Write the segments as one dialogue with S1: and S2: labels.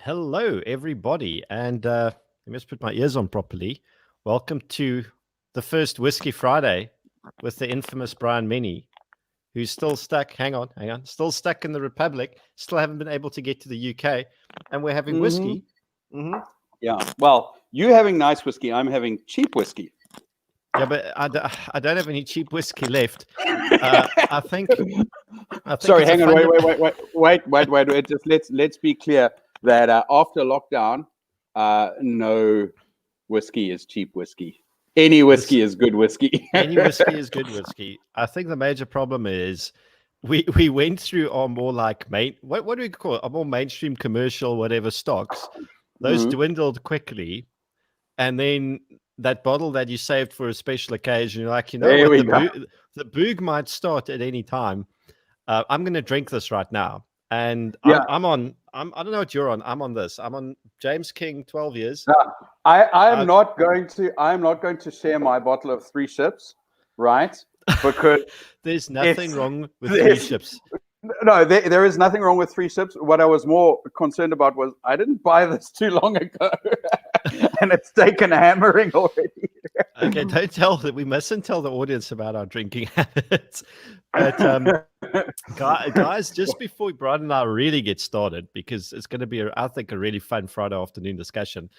S1: Hello, everybody, and let me just put my ears on properly. Welcome to the first Whiskey Friday with the infamous Bryan Mennie, who's still stuck. Hang on, still stuck in the Republic. Still haven't been able to get to the UK, and we're having whiskey.
S2: Yeah. Well, you having nice whiskey. I'm having cheap whiskey.
S1: Yeah, but I don't have any cheap whiskey left. I think.
S2: Sorry, hang on. Wait. Just let's be clear that after lockdown, no whiskey is cheap whiskey. Any whiskey is good whiskey.
S1: Any whiskey is good whiskey. I think the major problem is we went through our more like what do we call it? Our more mainstream commercial whatever stocks. Those dwindled quickly, and then that bottle that you saved for a special occasion, you're like, the boog might start at any time. I'm going to drink this right now. And I don't know what you're on. I'm on this. I'm on James King, 12 years.
S2: I'm not going to share my bottle of Three Ships, right? Because
S1: there's nothing wrong with Three Ships.
S2: No, there is nothing wrong with Three Ships. What I was more concerned about was I didn't buy this too long ago, and it's taken hammering already.
S1: Okay, don't tell that. We mustn't tell the audience about our drinking habits. But guys, just before Bryan and I really get started, because it's going to be, I think, a really fun Friday afternoon discussion.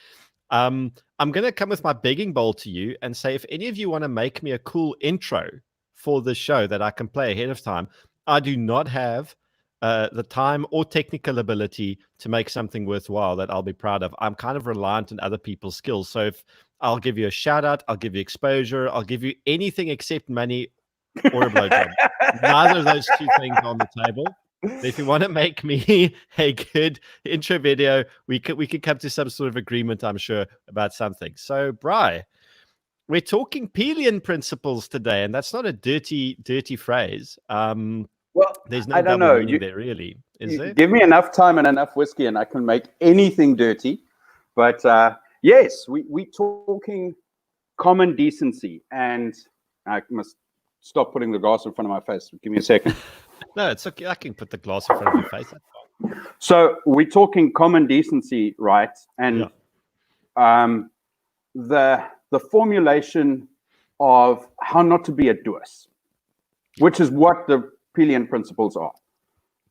S1: I'm going to come with my begging bowl to you and say, if any of you want to make me a cool intro for the show that I can play ahead of time, I do not have the time or technical ability to make something worthwhile that I'll be proud of. I'm kind of reliant on other people's skills. So if I'll give you a shout out, I'll give you exposure, I'll give you anything except money or a blowjob. Neither of those two things on the table. If you want to make me a good intro video, we could come to some sort of agreement, I'm sure, about something. So, Bryan, we're talking Peelian Principles today, and that's not a dirty phrase.
S2: Well,
S1: there's no double meaning there, really. Is there?
S2: Give me enough time and enough whiskey, and I can make anything dirty. But yes, we talking common decency, and I must stop putting the glass in front of my face. Give me a second.
S1: No, it's okay. I can put the glass in front of your face.
S2: So we're talking common decency, right? And the formulation of how not to be a doers, which is what the Peelian Principles are.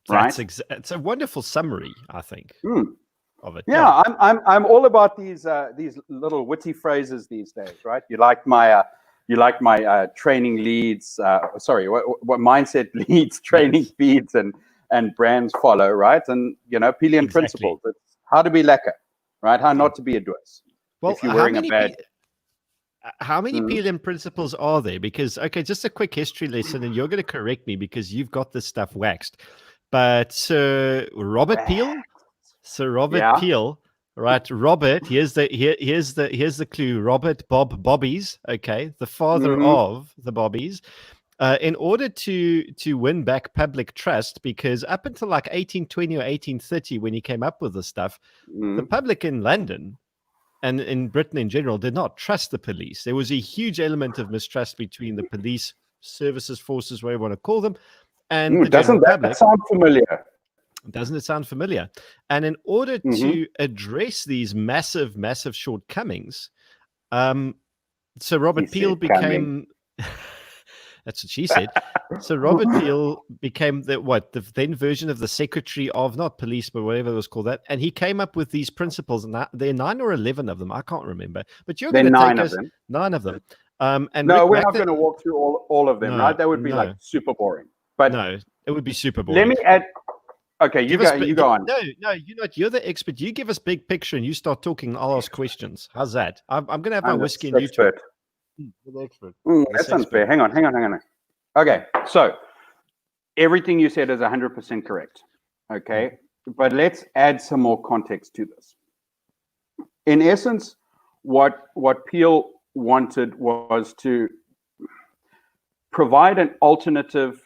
S2: Right?
S1: It's a wonderful summary, I think, of it.
S2: Yeah, I'm all about these little witty phrases these days, right? You like my training leads, what mindset leads, training feeds, and brands follow, right? And Peelian Principles. It's how to be lekker, right? How not to be a doers.
S1: Well,
S2: if you're wearing a bad.
S1: How many Peelian Principles are there? Because, okay, just a quick history lesson, and you're going to correct me because you've got this stuff waxed. But Sir Robert Peel, Peel, right? Robert, here's the clue. Robert Bob Bobbies, okay, the father of the Bobbies. In order to win back public trust, because up until like 1820 or 1830, when he came up with this stuff, the public in London and in Britain in general did not trust the police. There was a huge element of mistrust between the police services, forces, whatever you want to call them, and the general public.
S2: Doesn't that sound familiar?
S1: Doesn't it sound familiar? And in order to address these massive shortcomings, so Robert Peel became... That's what she said. So Robert Peel became the then version of the Secretary of, not police, but whatever it was called that. And he came up with these principles. And there are 9 or 11 of them. I can't remember. But you're going to take us 9 of them.
S2: And no, we're not going to walk through all of them, right? That would be like super boring. But
S1: no, it would be super boring.
S2: Let me add. Okay, you go on.
S1: No, you're the expert. You give us big picture and you start talking. I'll ask questions. How's that? I'm going to have my whiskey and you talk.
S2: The expert. That sounds fair. Hang on. Okay, so everything you said is 100% correct. Okay, but let's add some more context to this. In essence, what Peel wanted was to provide an alternative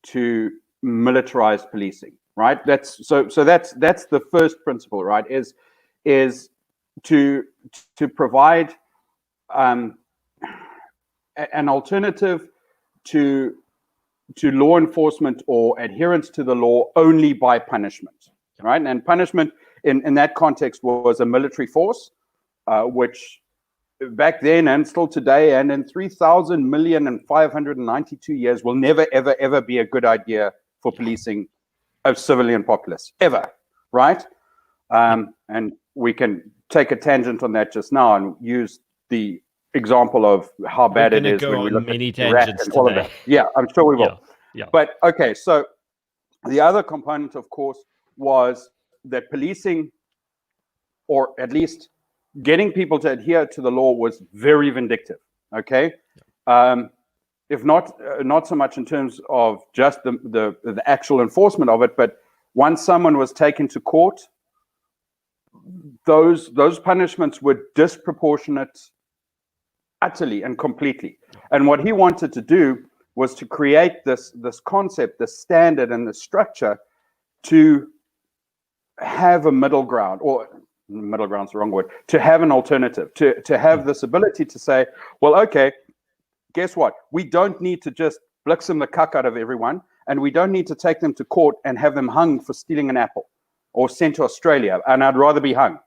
S2: to militarized policing, right? That's the first principle, right? Is to provide an alternative to law enforcement or adherence to the law only by punishment. right? And punishment in that context was a military force, which back then and still today and in 3,000,592 years will never, ever, ever be a good idea for policing a civilian populace, ever, right? And we can take a tangent on that just now and use the example of how bad it is when we look
S1: many
S2: at Iraq
S1: tangents
S2: and all of
S1: today.
S2: that. Yeah, I'm sure we will.
S1: Yeah.
S2: But okay, so the other component, of course, was that policing, or at least getting people to adhere to the law, was very vindictive. Okay, if not so much in terms of just the actual enforcement of it, but once someone was taken to court, those punishments were disproportionate, utterly and completely. And what he wanted to do was to create this concept, the standard and the structure to have a middle ground, or middle ground's the wrong word, to have an alternative, to have this ability to say, well, okay, guess what? We don't need to just blix the cuck out of everyone, and we don't need to take them to court and have them hung for stealing an apple or sent to Australia, and I'd rather be hung.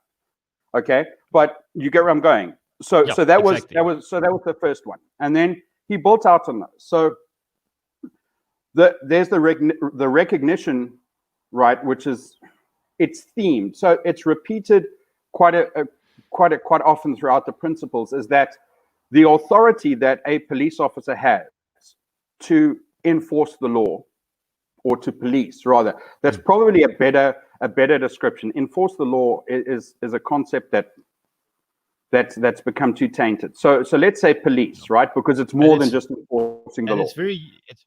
S2: Okay, but you get where I'm going. So that was the first one, and then he built out on that. So there's the recognition, right, which is, it's themed, so it's repeated quite often throughout the principles, is that the authority that a police officer has to enforce the law, or to police rather, that's probably a better description. Enforce the law is a concept that's become too tainted. So let's say police, right? Because it's more than just enforcing the law.
S1: It's very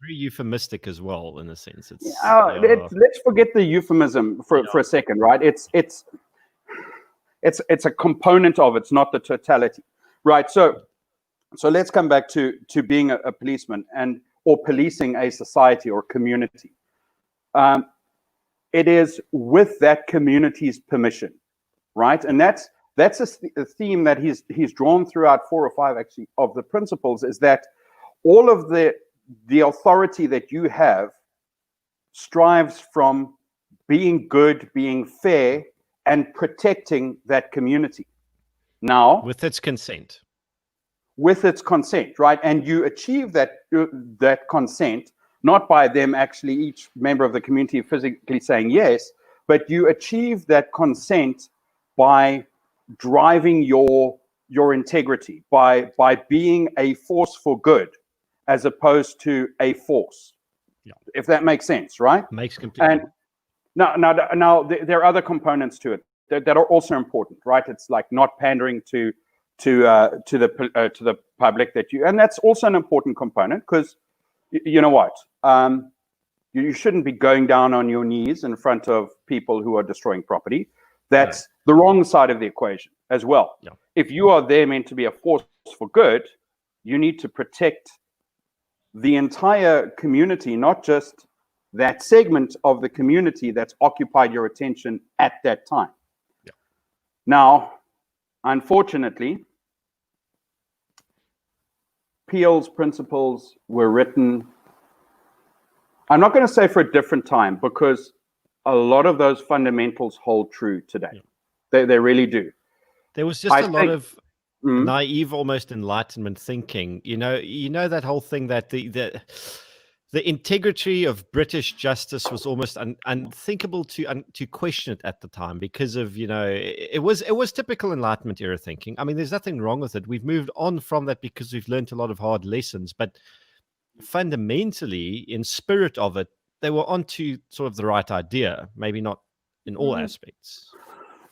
S1: euphemistic as well, in a sense.
S2: Let's forget the euphemism for a second, right? It's a component of it, it's not the totality, right? So let's come back to being a policeman or policing a society or community. It is with that community's permission, right? And that's a theme that he's drawn throughout 4 or 5 actually of the principles, is that all of the authority that you have strives from being good, being fair, and protecting that community. Now,
S1: with its consent,
S2: right? And you achieve that consent not by them actually, each member of the community, physically saying yes, but you achieve that consent by driving your integrity, by being a force for good as opposed to a force.
S1: Yeah.
S2: If that makes sense, right?
S1: Makes complete sense.
S2: And now there are other components to it that are also important, right? It's like not pandering to the public and that's also an important component, because you know what? You shouldn't be going down on your knees in front of people who are destroying property. That's the wrong side of the equation as well.
S1: Yeah.
S2: If you are there meant to be a force for good, you need to protect the entire community, not just that segment of the community that's occupied your attention at that time.
S1: Yeah.
S2: Now, unfortunately, Peel's principles were written, I'm not going to say for a different time, because a lot of those fundamentals hold true today. Yeah. They really do.
S1: There was just a lot of naive, almost enlightenment thinking. You know that whole thing that the integrity of British justice was almost unthinkable to question it at the time, because of, it was typical Enlightenment era thinking. I mean, there's nothing wrong with it. We've moved on from that because we've learned a lot of hard lessons, but fundamentally, in spirit of it, they were onto sort of the right idea, maybe not in all aspects.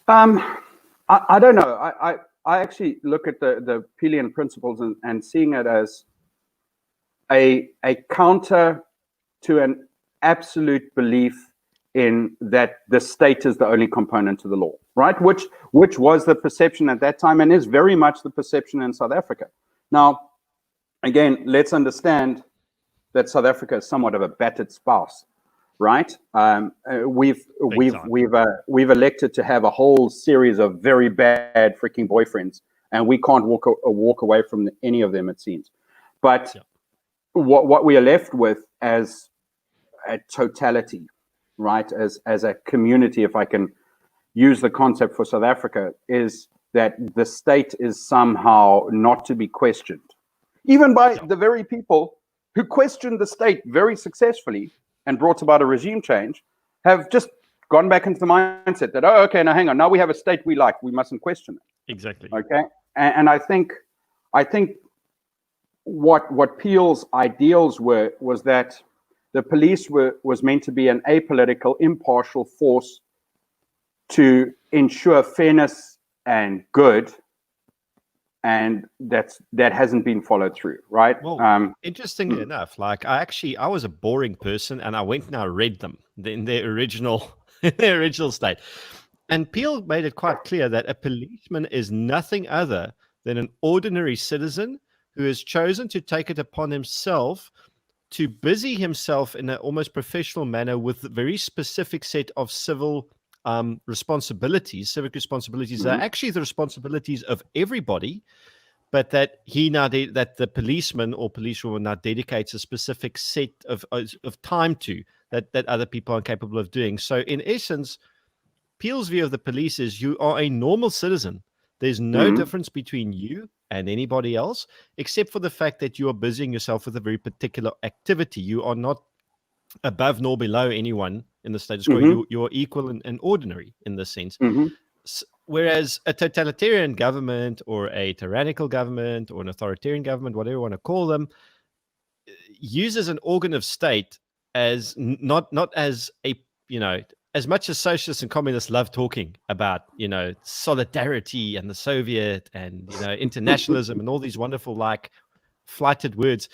S2: I don't know. I actually look at the Peelian Principles and seeing it as a counter to an absolute belief in that the state is the only component to the law, right? Which was the perception at that time and is very much the perception in South Africa. Now, again, let's understand that South Africa is somewhat of a battered spouse, right? We've elected to have a whole series of very bad freaking boyfriends, and we can't walk away from any of them, it seems. But what we are left with as a totality right, as a community, if I can use the concept for South Africa, is that the state is somehow not to be questioned, even by the very people who questioned the state very successfully and brought about a regime change, have just gone back into the mindset that, oh, okay, now hang on, now we have a state we like, we mustn't question it.
S1: Exactly.
S2: Okay, and I think what Peel's ideals was that the police was meant to be an apolitical, impartial force to ensure fairness and good, and that hasn't been followed through, right?
S1: Well, interestingly enough, like I was a boring person, and I went and I read them in their original state, and Peel made it quite clear that a policeman is nothing other than an ordinary citizen who has chosen to take it upon himself to busy himself in an almost professional manner with a very specific set of civic responsibilities that are actually the responsibilities of everybody, but that that the policeman or policewoman now dedicates a specific set of time to that other people are capable of doing. So in essence, Peel's view of the police is you are a normal citizen. There's no difference between you and anybody else, except for the fact that you are busying yourself with a very particular activity. You are not above nor below anyone in the status quo. You're equal and ordinary in this sense. Whereas a totalitarian government or a tyrannical government or an authoritarian government, whatever you want to call them, uses an organ of state as not as a, as much as socialists and communists love talking about, solidarity and the Soviet and, internationalism and all these wonderful, like, flighted words,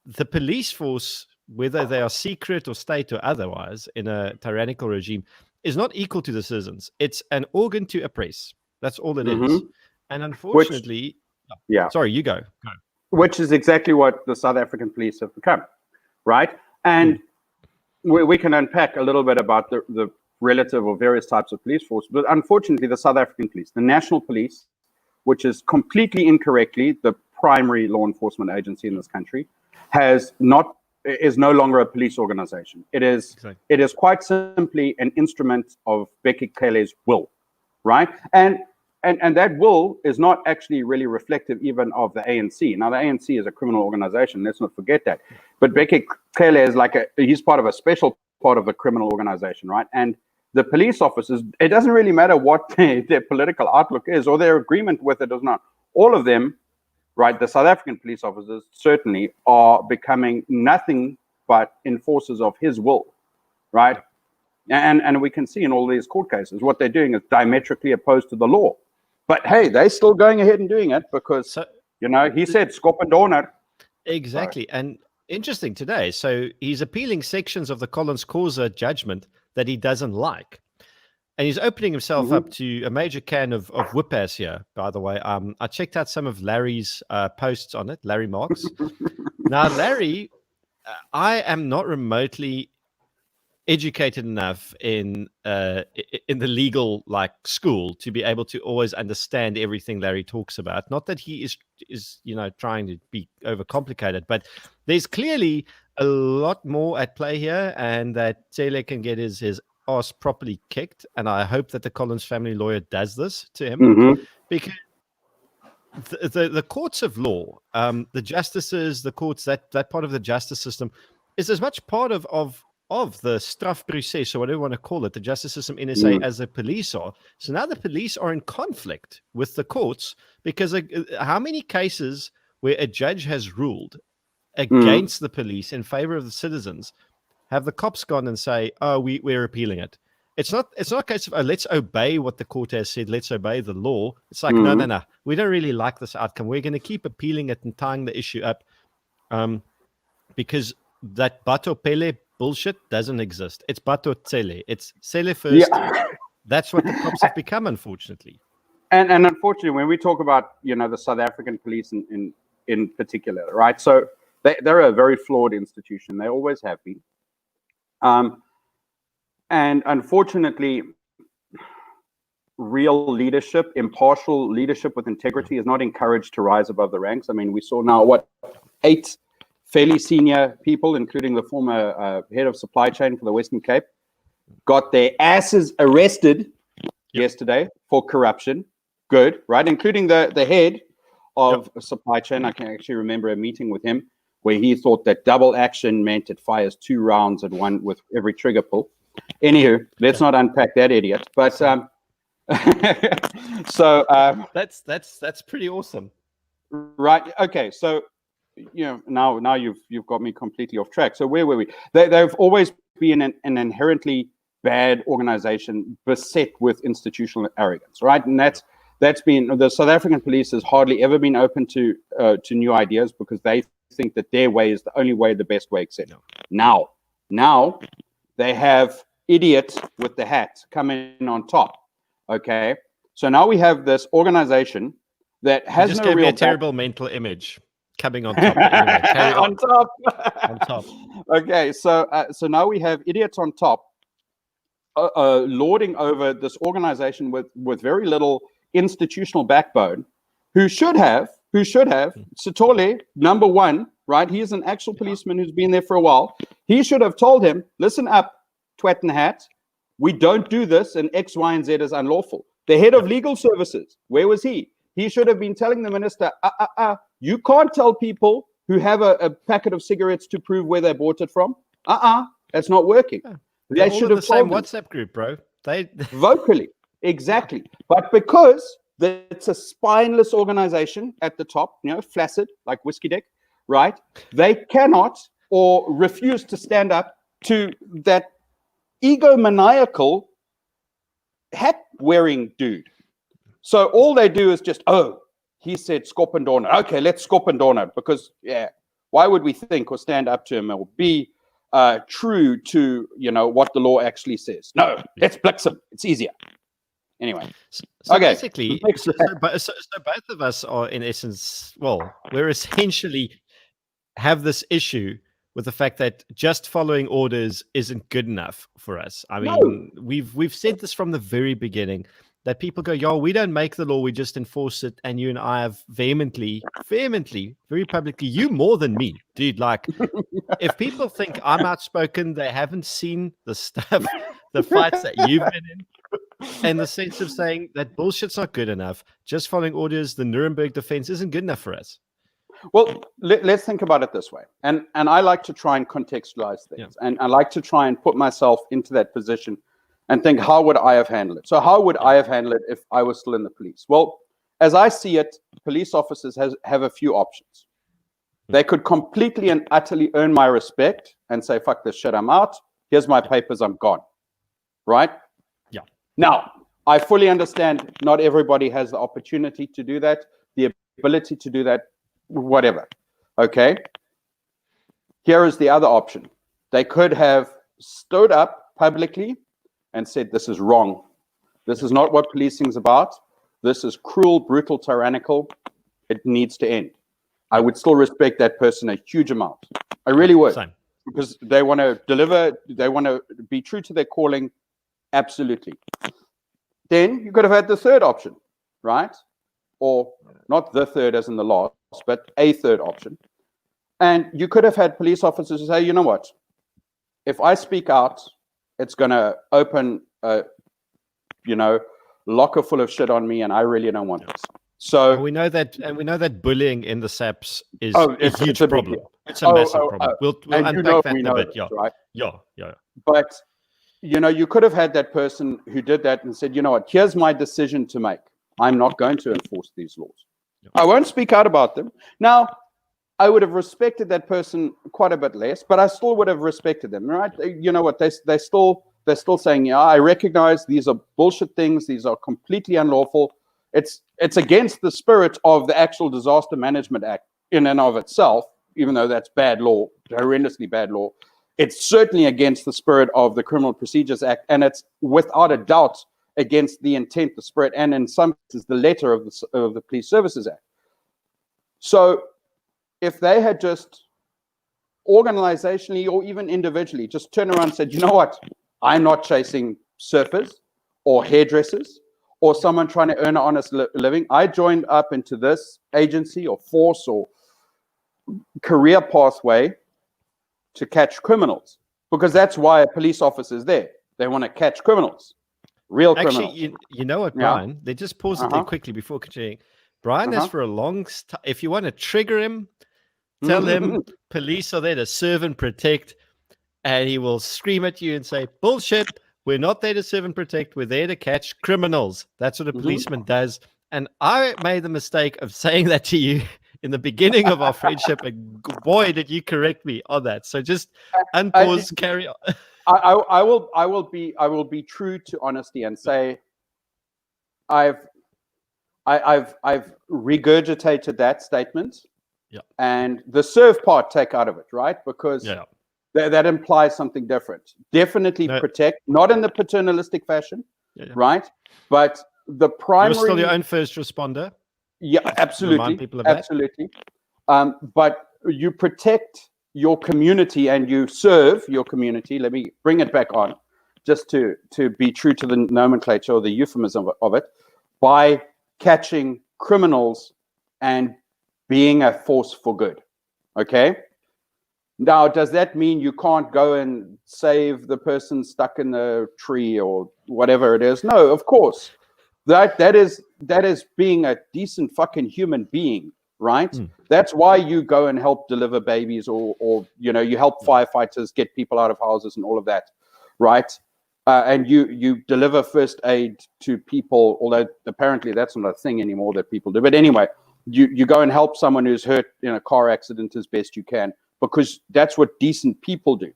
S1: the police force, whether they are secret or state or otherwise in a tyrannical regime, is not equal to the citizens. It's an organ to oppress. That's all it is. And unfortunately, sorry, you go.
S2: Which is exactly what the South African police have become, right? And we can unpack a little bit about the relative or various types of police force, but unfortunately, the South African police, the national police, which is completely incorrectly the primary law enforcement agency in this country, is no longer a police organization. It is quite simply an instrument of Bheki Cele's will, right? And that will is not actually really reflective even of the ANC. Now, the ANC is a criminal organization. Let's not forget that. But Bheki Cele is he's part of a special part of the criminal organization, right? And the police officers, it doesn't really matter what their political outlook is or their agreement with it or not. All of them, right, the South African police officers certainly are becoming nothing but enforcers of his will, right? And we can see in all these court cases, what they're doing is diametrically opposed to the law. But hey, they're still going ahead and doing it because, he said, skop en donder.
S1: Exactly. And interesting today. So he's appealing sections of the Collins Causa judgment that he doesn't like. And he's opening himself up to a major can of whip-ass here, by the way. I checked out some of Larry's posts on it, Larry Marks. Now, Larry, I am not remotely educated enough in the legal school to be able to always understand everything Larry talks about. Not that he is trying to be overcomplicated, but there's clearly a lot more at play here, and that Cele can get his ass properly kicked. And I hope that the Collins family lawyer does this to him, because the courts of law, the justices, the courts, that part of the justice system is as much part of the strafproces, or whatever you want to call it, the justice system in SA, as the police are. So now the police are in conflict with the courts, because how many cases where a judge has ruled against the police in favor of the citizens have the cops gone and say, oh, we're appealing it? It's not a case of, oh, let's obey what the court has said, let's obey the law. It's like, no, we don't really like this outcome. We're going to keep appealing it and tying the issue up, because that Bato Pele bullshit doesn't exist. It's Bato Cele. It's Cele first. Yeah. That's what the cops have become, unfortunately.
S2: And unfortunately, when we talk about the South African police in particular, right? So they're a very flawed institution. They always have been. And unfortunately, real leadership, impartial leadership with integrity, is not encouraged to rise above the ranks. I mean, we saw now 8 fairly senior people, including the former head of supply chain for the Western Cape, got their asses arrested yesterday for corruption. Good, right? Including the head of supply chain. I can actually remember a meeting with him where he thought that double action meant it fires 2 rounds at one with every trigger pull. Anywho, let's not unpack that idiot. But so
S1: that's pretty awesome.
S2: Right. Okay. So, now you've got me completely off track. So where were we? They've always been an inherently bad organization beset with institutional arrogance, right? And that's been the South African police has hardly ever been open to new ideas because they think that their way is the only way, the best way, etc. Now they have idiot with the hat coming on top. Okay. So now we have this organization that has
S1: just
S2: no
S1: gave
S2: real
S1: me a terrible mental image coming on top. Anyway, carry on.
S2: On top.
S1: On top.
S2: Okay, so now we have idiots on top, lording over this organization with very little institutional backbone, who should have Sithole, number one, right? He is an actual policeman who's been there for a while. He should have told him, listen up, twat and hat, we don't do this, and X, Y, and Z is unlawful. The head of legal services, where was he? He should have been telling the minister, you can't tell people who have a packet of cigarettes to prove where they bought it from. That's not working.
S1: Yeah.
S2: They
S1: should
S2: should
S1: have
S2: have
S1: the same
S2: told
S1: WhatsApp group, bro. They
S2: vocally, exactly. But because it's a spineless organization at the top, flaccid like Whisky Dick, right? They cannot or refuse to stand up to that egomaniacal hat-wearing dude. So all they do is just, he said skop and down. Okay, let's skop and down it because, why would we think or stand up to him or be true to, what the law actually says? No, let's blitz him. It's easier. Anyway.
S1: So
S2: okay.
S1: basically, so both of us are in essence, we're essentially have this issue with the fact that just following orders isn't good enough for us. I mean, we've said this from the very beginning, that people go, we don't make the law, we just enforce it. And you and I have vehemently, very publicly, you more than me, dude. Like, if people think I'm outspoken, they haven't seen the stuff, the fights that you've been in, and the sense of saying that bullshit's not good enough. Just following orders, the Nuremberg defense isn't good enough for us.
S2: Well, let's think about it this way. And I like to try and contextualize things. And I like to try and put myself into that position and think, how would I have handled it? So how would I have handled it if I was still in the police? Well, as I see it, police officers have a few options. They could completely and utterly earn my respect and say, fuck this shit, I'm out. Here's my papers, I'm gone. Right?
S1: Yeah.
S2: Now, I fully understand not everybody has the opportunity to do that, the ability to do that, whatever. Okay? Here is the other option. They could have stood up publicly and said, this is wrong. This is not what policing is about. This is cruel, brutal, tyrannical. It needs to end. I would still respect that person a huge amount. I really would.
S1: Same.
S2: Because they want to deliver, they want to be true to their calling. Absolutely. Then you could have had the third option, right? Or not the third as in the last, but a third option. And you could have had police officers who say, you know what? If I speak out, it's going to open a, locker full of shit on me, and I really don't want this. So
S1: we know that bullying in the SAPs is
S2: a
S1: huge
S2: big
S1: problem.
S2: deal.
S1: It's a massive problem. We'll unpack that in a bit.
S2: This, right?
S1: Yeah.
S2: But you could have had that person who did that and said, you know what? Here's my decision to make. I'm not going to enforce these laws.
S1: Yeah.
S2: I won't speak out about them. Now, I would have respected that person quite a bit less, but I still would have respected them, right? You know what? They're still saying, yeah, I recognize these are bullshit things. These are completely unlawful. It's against the spirit of the actual Disaster Management Act in and of itself, even though that's bad law, horrendously bad law. It's certainly against the spirit of the Criminal Procedures Act, and it's without a doubt against the intent, the spirit, and in some cases the letter of the Police Services Act. So if they had just organizationally or even individually just turned around and said, you know what, I'm not chasing surfers or hairdressers or someone trying to earn an honest living. I joined up into this agency or force or career pathway to catch criminals, because that's why a police officer is there. They want to catch criminals, real criminals.
S1: Actually, you know what, Bryan? They just pause it there quickly before continuing. Bryan has for a long time, if you want to trigger him, tell him police are there to serve and protect, and he will scream at you and say, bullshit, we're not there to serve and protect, we're there to catch criminals. That's what a policeman does. And I made the mistake of saying that to you in the beginning of our friendship, and boy, did you correct me on that. So just unpause, carry on.
S2: I will be true to honesty and say I've regurgitated that statement.
S1: Yeah.
S2: And the serve part take out of it, right? Because that implies something different. Definitely protect, not in the paternalistic fashion, right? But the primary.
S1: You're still your own first responder.
S2: Yeah, absolutely.
S1: Remind people of
S2: absolutely. But you protect your community and you serve your community. Let me bring it back on, just to be true to the nomenclature or the euphemism of it, by catching criminals and being a force for good. Okay. Now, does that mean you can't go and save the person stuck in a tree or whatever it is? No, of course. That is being a decent fucking human being, right? That's why you go and help deliver babies, or you help firefighters get people out of houses and all of that, right? And you deliver first aid to people, although apparently that's not a thing anymore that people do. But anyway, you go and help someone who's hurt in a car accident as best you can, because that's what decent people do.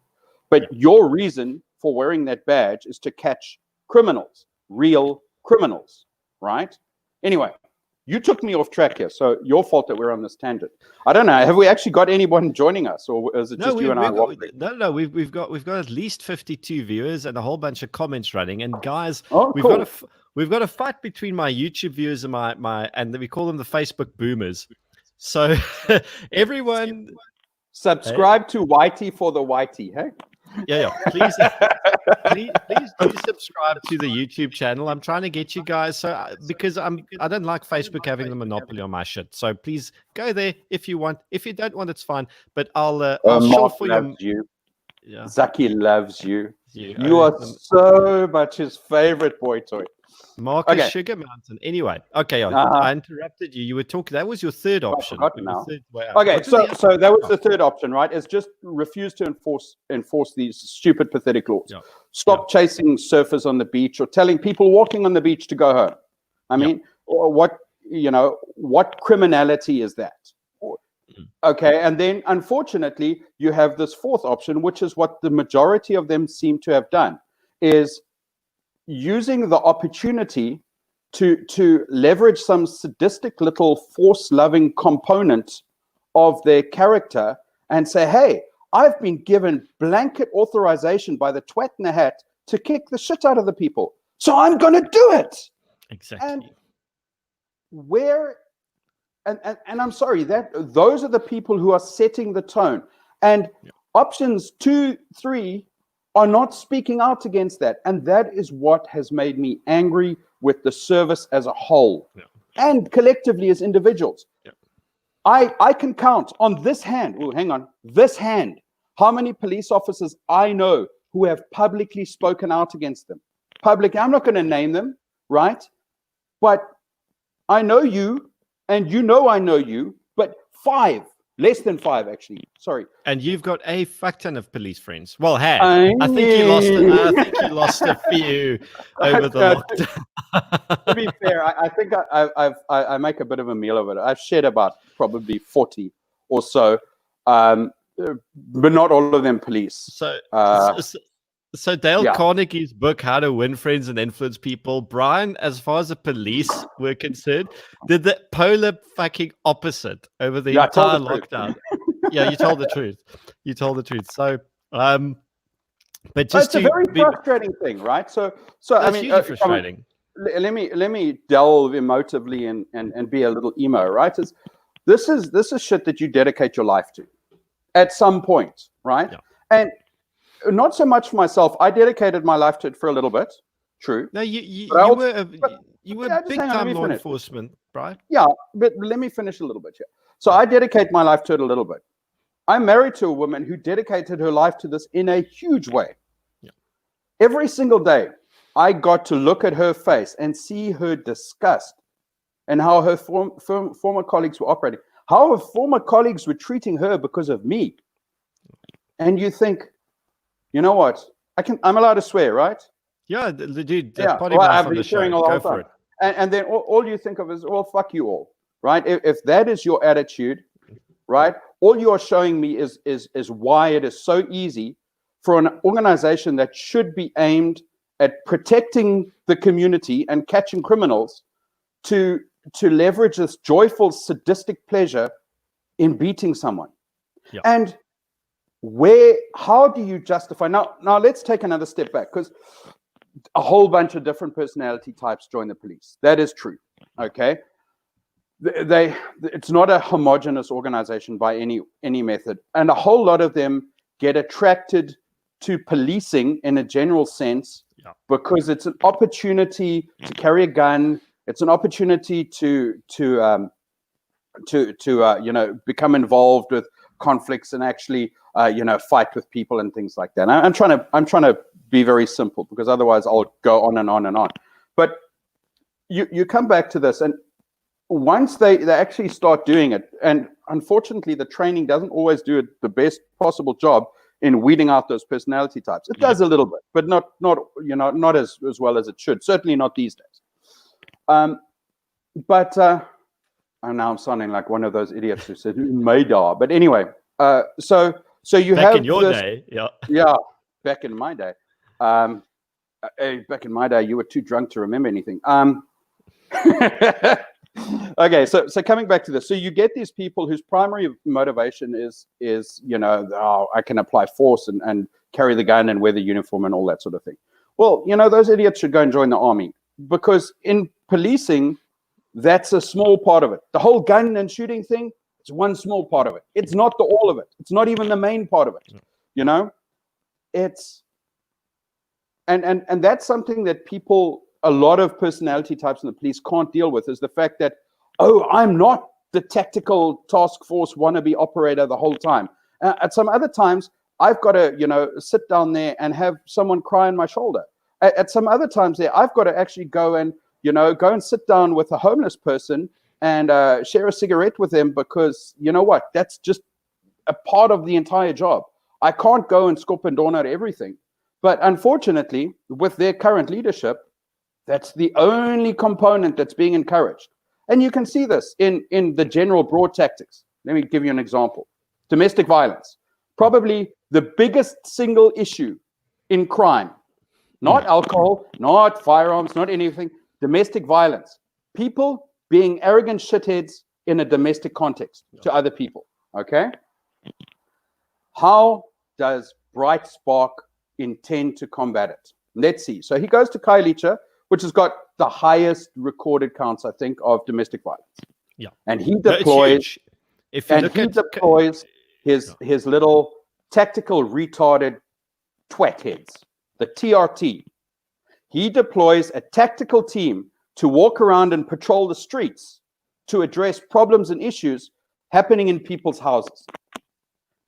S2: But your reason for wearing that badge is to catch criminals, real criminals, right? Anyway, you took me off track here, so your fault that we're on this tangent. I don't know. Have we actually got anyone joining us, or is it just you and I?
S1: No. We've got at least 52 viewers and a whole bunch of comments running. And guys, we've got a fight between my YouTube viewers and my and we call them the Facebook boomers. So everyone
S2: subscribe to Whitey for the Whitey, hey?
S1: Yeah. Please do subscribe to the YouTube channel. I'm trying to get you guys, because I don't like Facebook having the monopoly on my shit. So please go there if you want. If you don't want, it's fine. But I'll show for
S2: you. Yeah. Zaki loves you. You are so much his favorite boy toy.
S1: Marcus Sugar Mountain. Anyway, okay, I interrupted you. You were talking. That was your third option.
S2: Okay, so that was the third option, right? Is just refuse to enforce these stupid, pathetic laws. Yeah. Stop chasing surfers on the beach or telling people walking on the beach to go home. I mean, what criminality is that? Okay, and then unfortunately, you have this fourth option, which is what the majority of them seem to have done, is using the opportunity to leverage some sadistic little force-loving component of their character and say, hey, I've been given blanket authorization by the twat in the hat to kick the shit out of the people, so I'm going to do it.
S1: Exactly.
S2: And I'm sorry, that those are the people who are setting the tone. And options 2, 3 are not speaking out against that. And that is what has made me angry with the service as a whole and collectively as individuals. I can count on this hand, this hand, how many police officers I know who have publicly spoken out against them. Publicly, I'm not going to name them, right? But I know you, and you know I know you, but 5. Less than 5, actually. Sorry.
S1: And you've got a fuck ton of police friends. Well, I think you lost a few over the lockdown.
S2: To be fair, I think I make a bit of a meal of it. I've shared about probably 40 or so, but not all of them police.
S1: So Dale Carnegie's book, How to Win Friends and Influence People, Bryan, as far as the police were concerned, did the polar fucking opposite over the entire lockdown. Yeah, you told the truth. So, but just
S2: it's a very frustrating thing, right? So I mean,
S1: frustrating.
S2: Let me delve emotively and be a little emo, right? This is shit that you dedicate your life to at some point, right? Yeah. And not so much for myself. I dedicated my life to it for a little bit. True.
S1: No, you were big time law enforcement, Bryan.
S2: Yeah, but let me finish a little bit here. So I dedicate my life to it a little bit. I'm married to a woman who dedicated her life to this in a huge way. Yeah. Every single day, I got to look at her face and see her disgust and how her former colleagues were operating, how her former colleagues were treating her because of me. And you think, you know what? I'm allowed to swear, right?
S1: Yeah, dude.
S2: Yeah.
S1: Potty
S2: Well,
S1: mouth
S2: I've
S1: on
S2: been
S1: the
S2: sharing
S1: show.
S2: all the
S1: Go
S2: time.
S1: for it.
S2: And then all you think of is, well, fuck you all, right? If that is your attitude, right? All you are showing me is why it is so easy for an organization that should be aimed at protecting the community and catching criminals to leverage this joyful, sadistic pleasure in beating someone.
S1: Yeah.
S2: And how do you justify? Now let's take another step back, because a whole bunch of different personality types join the police. That is true. Okay. It's not a homogenous organization by any method. And a whole lot of them get attracted to policing in a general sense, because it's an opportunity to carry a gun. It's an opportunity to become involved with conflicts and actually fight with people and things like that. I'm trying to be very simple, because otherwise I'll go on and on and on. But you come back to this, and once they actually start doing it, and unfortunately the training doesn't always do the best possible job in weeding out those personality types. It does a little bit, but not as well as it should. Certainly not these days. And now I'm sounding like one of those idiots who said Madar. But anyway, so you
S1: back
S2: have
S1: in your day,
S2: back in my day. Back in my day, you were too drunk to remember anything. Okay, so coming back to this, so you get these people whose primary motivation is I can apply force and carry the gun and wear the uniform and all that sort of thing. Well, those idiots should go and join the army, because in policing, that's a small part of it. The whole gun and shooting thing, it's one small part of it. It's not all of it. It's not even the main part of it. It's and that's something that a lot of personality types in the police can't deal with, is the fact that, I'm not the tactical task force wannabe operator the whole time. At some other times, I've got to, sit down there and have someone cry on my shoulder. At some other times there, I've got to actually go and sit down with a homeless person and share a cigarette with them, because you know what? That's just a part of the entire job. I can't go and scoop and doorknob everything. But unfortunately, with their current leadership, that's the only component that's being encouraged. And you can see this in the general broad tactics. Let me give you an example. Domestic violence. Probably the biggest single issue in crime. Not alcohol, not firearms, not anything. Domestic violence. People being arrogant shitheads in a domestic context to other people. Okay? How does Bright Spark intend to combat it? Let's see. So he goes to Khayelitsha, which has got the highest recorded counts, I think, of domestic violence.
S1: Yeah.
S2: And he deploys his little tactical retarded twat heads, the TRT. He deploys a tactical team to walk around and patrol the streets to address problems and issues happening in people's houses.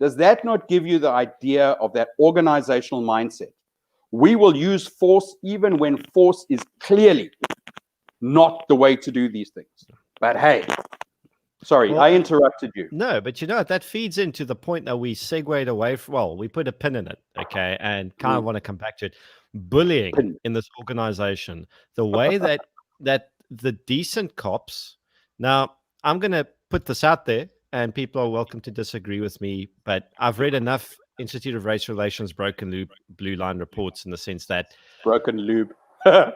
S2: Does that not give you the idea of that organizational mindset? We will use force even when force is clearly not the way to do these things. But hey, sorry, I interrupted you.
S1: No, but that feeds into the point that we segued away from. Well, we put a pin in it, okay, and kind of want to come back to it. Bullying in this organization, the way that the decent cops. Now, I'm going to put this out there, and people are welcome to disagree with me, but I've read enough Institute of Race Relations Broken Lube Blue Line reports in the sense that
S2: broken lube.
S1: The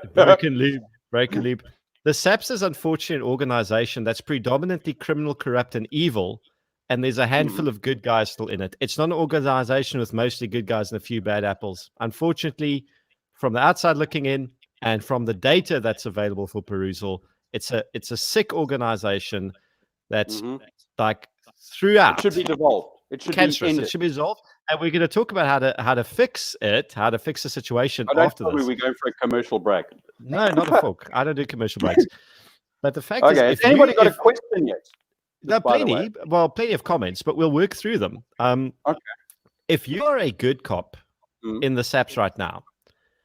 S1: SAPS is unfortunately an organization that's predominantly criminal, corrupt, and evil, and there's a handful of good guys still in it. It's not an organization with mostly good guys and a few bad apples. Unfortunately, from the outside looking in, and from the data that's available for perusal, it's a sick organization that's like throughout.
S2: It should be devolved. It should be ended.
S1: It should be resolved, and we're going to talk about how to fix it, how to fix the situation after this.
S2: We're going for a commercial break.
S1: No, not a fork. I don't do commercial breaks. But the fact is,
S2: has anybody got a question yet?
S1: No, plenty of comments, but we'll work through them. Okay. If you are a good cop in the SAPS right now,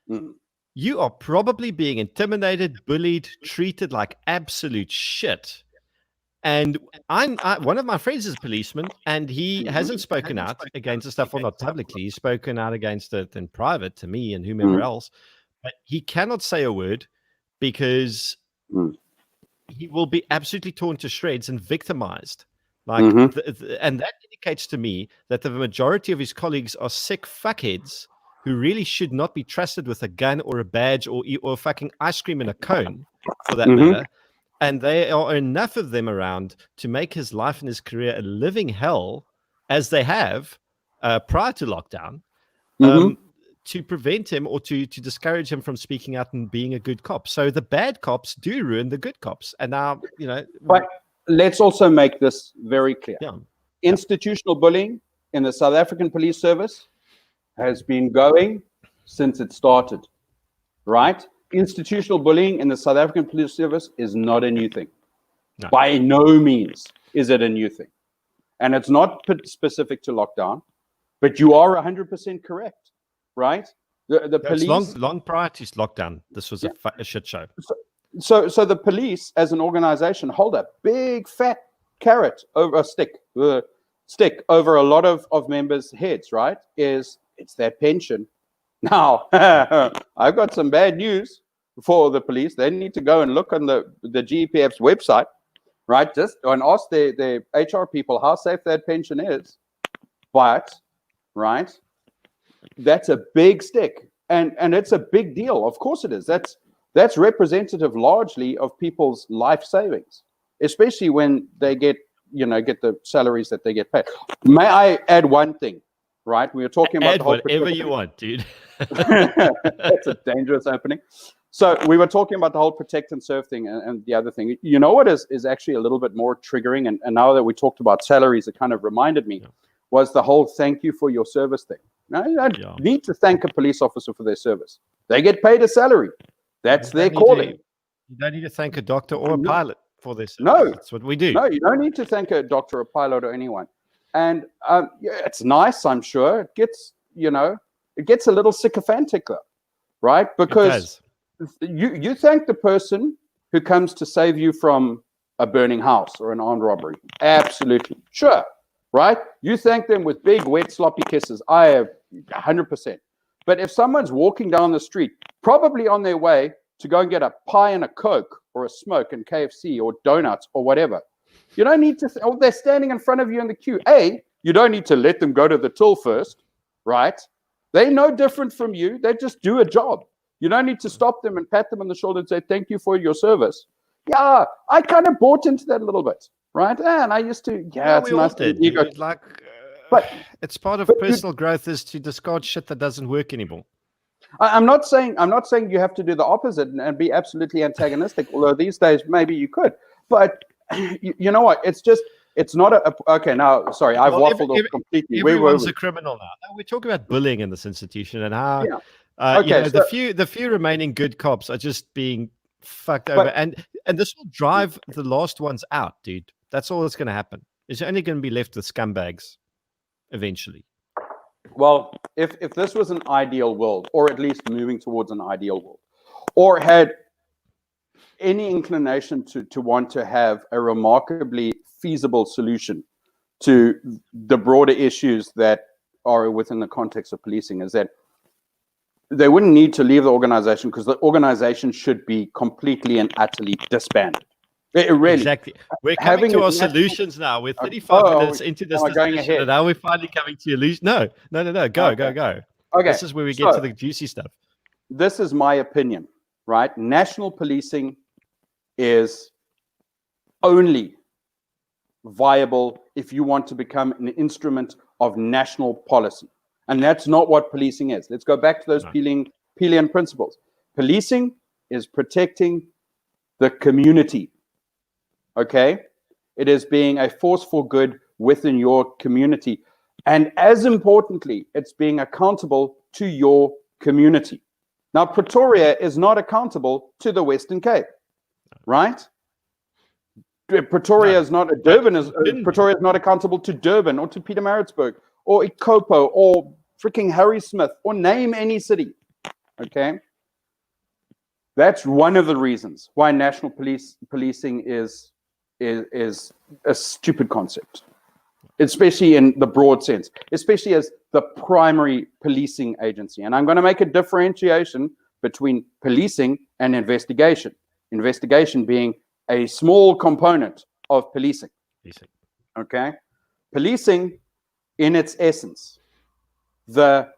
S2: Mm.
S1: You are probably being intimidated, bullied, treated like absolute shit. And one of my friends is a policeman, and he hasn't spoken out against the stuff, well, not publicly. He's spoken out against it in private to me and whomever else. But he cannot say a word because he will be absolutely torn to shreds and victimized. Like, and that indicates to me that the majority of his colleagues are sick fuckheads who really should not be trusted with a gun or a badge or fucking ice cream in a cone, for that matter. And there are enough of them around to make his life and his career a living hell, as they have prior to lockdown, to prevent him or to discourage him from speaking out and being a good cop. So the bad cops do ruin the good cops. And now,
S2: But let's also make this very clear. Institutional bullying in the South African Police Service has been going since it started, right? Institutional bullying in the South African Police Service is not a new thing. No. By no means is it a new thing. And it's not specific to lockdown, but you are 100% correct, right? The police...
S1: long prior to lockdown, this was a shit show.
S2: So the police as an organization hold a big fat carrot over a stick over a lot of members' heads, right? It's their pension. Now, I've got some bad news for the police. They need to go and look on the GEPF's website, right? Just and ask their HR people how safe that pension is. But, right, that's a big stick. And it's a big deal. Of course it is. That's representative largely of people's life savings, especially when they get the salaries that they get paid. May I add one thing? Right, we were talking about the whole
S1: whatever you want, dude.
S2: That's a dangerous opening. So we were talking about the whole protect and serve thing and the other thing. You know what is actually a little bit more triggering, and now that we talked about salaries, it kind of reminded me, was the whole thank you for your service thing. Now, you don't need to thank a police officer for their service. They get paid a salary. That's their calling.
S1: You don't need to thank a doctor or a pilot for this.
S2: No.
S1: That's what we do.
S2: No, you don't need to thank a doctor, a pilot, or anyone. And it's nice, I'm sure. It gets a little sycophantic, though, right? Because you thank the person who comes to save you from a burning house or an armed robbery. Absolutely. Sure. Right? You thank them with big, wet, sloppy kisses. I have 100%. But if someone's walking down the street, probably on their way to go and get a pie and a Coke or a smoke and KFC or donuts or whatever, you don't need to, they're standing in front of you in the queue. You don't need to let them go to the till first, right? They're no different from you. They just do a job. You don't need to stop them and pat them on the shoulder and say, thank you for your service. Yeah, I kind of bought into that a little bit, right? And I used to, it's nice.
S1: But it's part of personal growth is to discard shit that doesn't work anymore.
S2: I'm not saying you have to do the opposite and be absolutely antagonistic, although these days maybe you could. But you know what? It's not okay. Now, sorry, I've waffled off completely.
S1: Everyone's a criminal now. We're talking about bullying in this institution and how the few remaining good cops are just being fucked over, and this will drive the last ones out, dude. That's all that's going to happen. It's only going to be left with scumbags eventually.
S2: Well, if this was an ideal world, or at least moving towards an ideal world, or had any inclination to want to have a remarkably feasible solution to the broader issues that are within the context of policing, is that they wouldn't need to leave the organization, because the organization should be completely and utterly disbanded. It really.
S1: Exactly. We're coming to our solutions now. We're 35 minutes into this discussion, and now we're finally coming to your No. Go. Okay. This is where we get to the juicy stuff.
S2: This is my opinion, right? National policing is only viable if you want to become an instrument of national policy. And that's not what policing is. Let's go back to those Peelian principles. Policing is protecting the community. Okay? It is being a force for good within your community. And as importantly, it's being accountable to your community. Now, Pretoria is not accountable to the Western Cape, right? Pretoria is not Pretoria is not accountable to Durban or to Pietermaritzburg or Ikopo or freaking Harrismith or name any city. Okay, that's one of the reasons why national policing is a stupid concept, especially in the broad sense, especially as the primary policing agency. And I'm going to make a differentiation between policing and investigation. Investigation being a small component of policing. Okay, policing, in its essence, the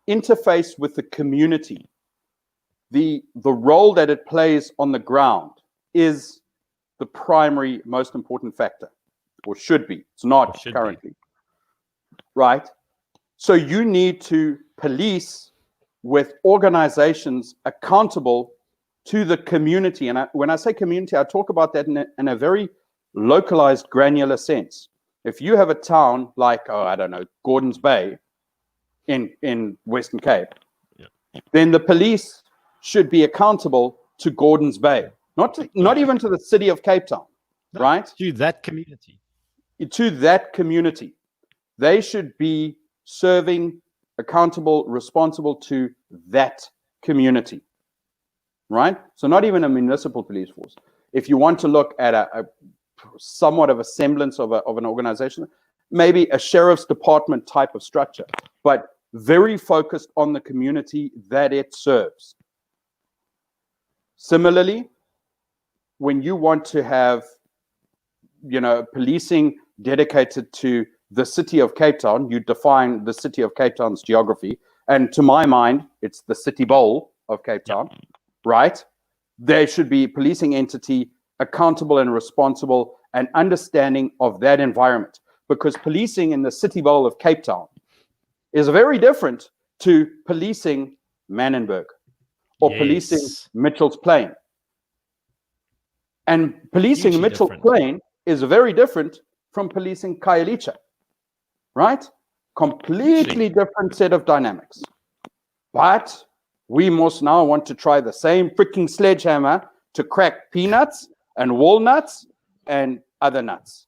S2: interface with the community, the role that it plays on the ground is the primary, most important factor, or should be. It's not currently. Right? So you need to police with organizations accountable to the community. And when I say community, I talk about that in a very localized, granular sense. If you have a town like, I don't know, Gordons Bay in Western Cape, then the police should be accountable to Gordons Bay, not even to the city of Cape Town, right?
S1: To that community.
S2: To that community. They should be serving, accountable, responsible to that community, right? So not even a municipal police force. If you want to look at a somewhat of a semblance of an organization, maybe a sheriff's department type of structure, but very focused on the community that it serves. Similarly, when you want to have, policing dedicated to the city of Cape Town, you define the city of Cape Town's geography, and to my mind, it's the city bowl of Cape Town, right? There should be a policing entity accountable and responsible and understanding of that environment, because policing in the city bowl of Cape Town is very different to policing Manenberg or policing Mitchell's Plain. And policing
S1: Hugely
S2: Mitchell's
S1: different.
S2: Plain is very different from policing Khayelitsha, right? Completely different set of dynamics. But we must now want to try the same freaking sledgehammer to crack peanuts and walnuts and other nuts.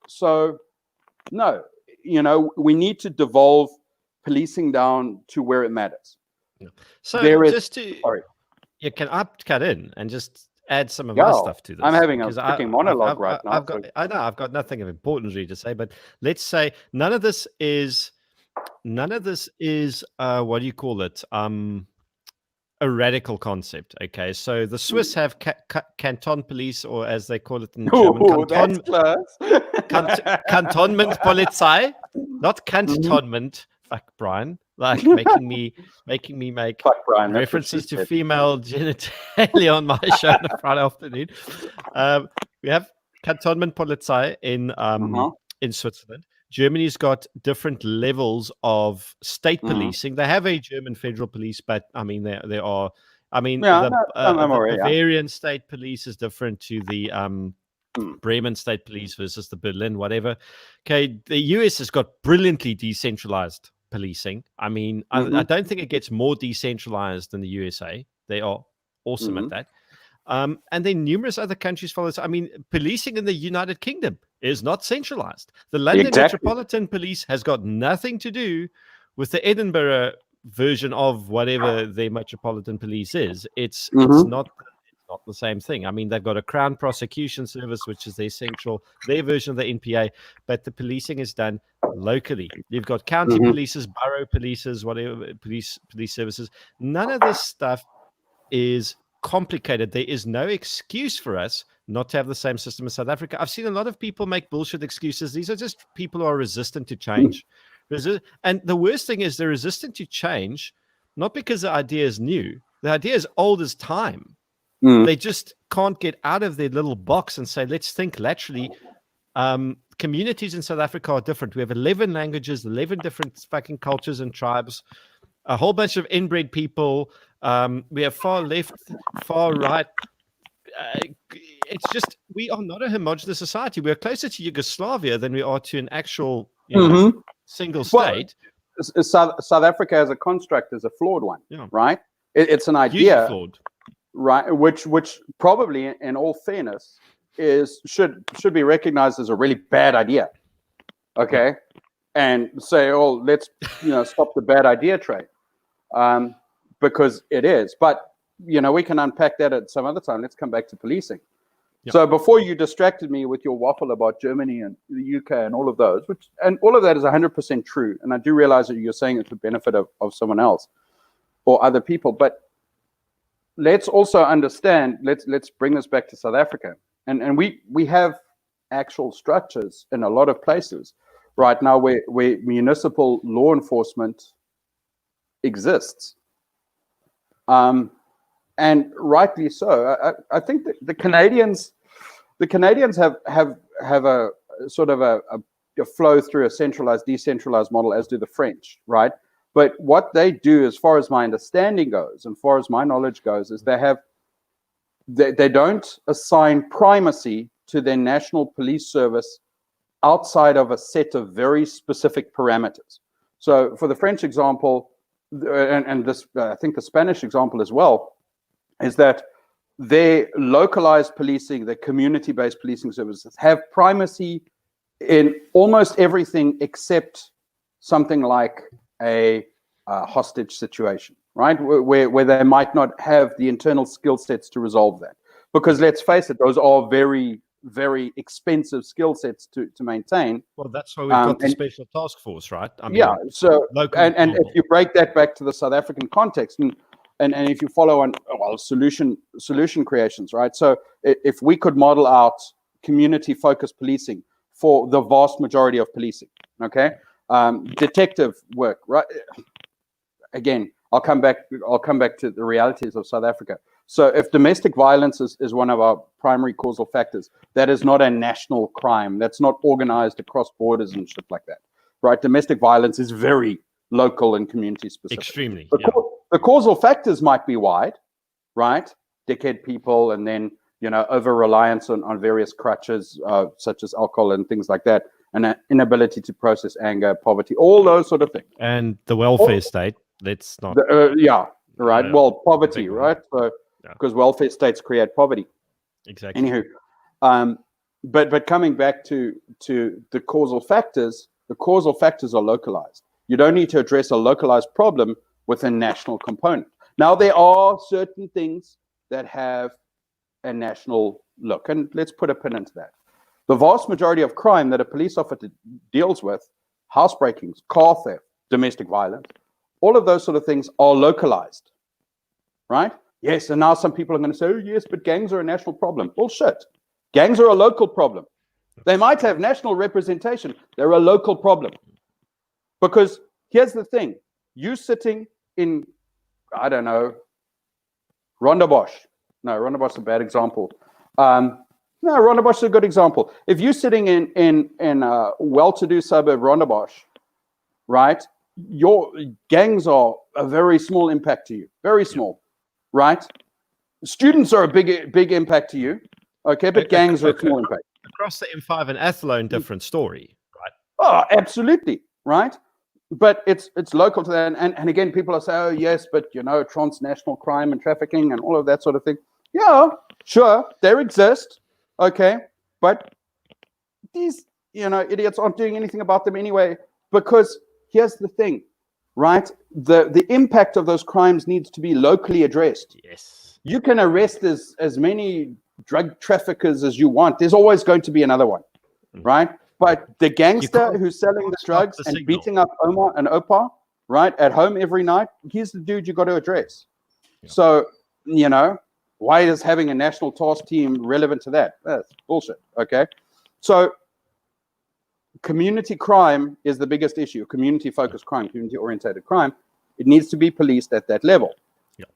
S2: So, no, we need to devolve policing down to where it matters.
S1: So can I cut in and just add some of my stuff to this?
S2: I'm having a freaking monologue right now.
S1: I've got nothing of importance really to say, but let's say none of this is what do you call it? A radical concept. Okay, so the Swiss have canton police, or as they call it in German, cantonment Polizei, not cantonment. Fuck Bryan, like making me make
S2: Bryan,
S1: references to female genitalia on my show on a Friday afternoon. We have cantonment Polizei in Switzerland. Germany's got different levels of state policing. They have a German federal police, but I mean, there are. I mean, the Bavarian state police is different to the Bremen state police versus the Berlin, whatever. Okay, the US has got brilliantly decentralized policing. I mean, I don't think it gets more decentralized than the USA. They are awesome at that. And then numerous other countries follow this. I mean, policing in the United Kingdom is not centralized. The London Metropolitan Police has got nothing to do with the Edinburgh version of whatever their Metropolitan Police is. It's not the same thing. I mean, they've got a Crown Prosecution Service, which is their version of the NPA, but the policing is done locally. You've got county polices, borough polices, whatever police services. None of this stuff is complicated. There is no excuse for us not to have the same system as South Africa. I've seen a lot of people make bullshit excuses. These are just people who are resistant to change. And the worst thing is they're resistant to change, not because the idea is new. The idea is old as time. They just can't get out of their little box and say, let's think laterally. Communities in South Africa are different. We have 11 languages, 11 different fucking cultures and tribes, a whole bunch of inbred people. We have far left, far right. It's just, we are not a homogenous society. We are closer to Yugoslavia than we are to an actual single state.
S2: Well, South Africa as a construct is a flawed one, right? It's an idea,
S1: flawed.
S2: Right? Which probably, in all fairness, should be recognized as a really bad idea. Okay, and say, let's stop the bad idea train. because it is. But, we can unpack that at some other time. Let's come back to policing.
S1: Yep.
S2: So before you distracted me with your waffle about Germany and the UK and all of those, and all of that is 100% true. And I do realize that you're saying it to the benefit of someone else or other people. But let's also understand, let's bring this back to South Africa. And we have actual structures in a lot of places right now where municipal law enforcement exists. And rightly so. I think that the Canadians have a sort of a flow through a centralized, decentralized model, as do the French, right? But what they do, as far as my understanding goes, and far as my knowledge goes, is they don't assign primacy to their national police service outside of a set of very specific parameters. So for the French example, and this, I think the Spanish example as well, is that their localized policing, their community-based policing services have primacy in almost everything except something like a hostage situation, right? Where they might not have the internal skill sets to resolve that. Because let's face it, those are very, very expensive skill sets to maintain.
S1: Well, that's why we've got the special task force, right? I mean,
S2: yeah. So, and if you break that back to the South African context, and if you follow on, solution creations, right? So if we could model out community-focused policing for the vast majority of policing, okay? Detective work, right? Again, I'll come back to the realities of South Africa. So if domestic violence is one of our primary causal factors, that is not a national crime. That's not organized across borders and shit like that, right? Domestic violence is very local and community specific.
S1: Extremely.
S2: The causal factors might be wide, right? Dickhead people, and then, over-reliance on various crutches, such as alcohol and things like that, and an inability to process anger, poverty, all those sort of things.
S1: And the welfare state, let's not...
S2: right. Well, poverty, right? So, because welfare states create poverty.
S1: Exactly.
S2: Anywho, but coming back to the causal factors are localized. You don't need to address a localized problem with a national component. Now, there are certain things that have a national look, and let's put a pin into that. The vast majority of crime that a police officer deals with, housebreakings, car theft, domestic violence, all of those sort of things are localized, right? Yes, and now some people are going to say, oh, yes, but gangs are a national problem. Bullshit. Gangs are a local problem. They might have national representation. They're a local problem. Because here's the thing. You sitting in, I don't know, Rondebosch. No, Rondebosch is a bad example. No, Rondebosch is a good example. If you're sitting in a well-to-do suburb, Rondebosch, right, your gangs are a very small impact to you. Very small, right? Students are a big impact to you, okay, but gangs are a small impact.
S1: Across the M5 and Athlone, different story, right?
S2: Oh, absolutely, right? But it's local to that. And again, people are saying, oh, yes, but, transnational crime and trafficking and all of that sort of thing. Yeah, sure, they exist, okay, but these, idiots aren't doing anything about them anyway, because here's the thing, right? The impact of those crimes needs to be locally addressed.
S1: Yes.
S2: You can arrest as many drug traffickers as you want. There's always going to be another one, right? But the gangster who's selling the drugs and beating up Omar and Opa, right, at home every night, he's the dude you got to address. Yeah. So, why is having a national task team relevant to that? That's bullshit, okay? So, community crime is the biggest issue. Community-focused crime, community-oriented crime. It needs to be policed at that level. Yeah.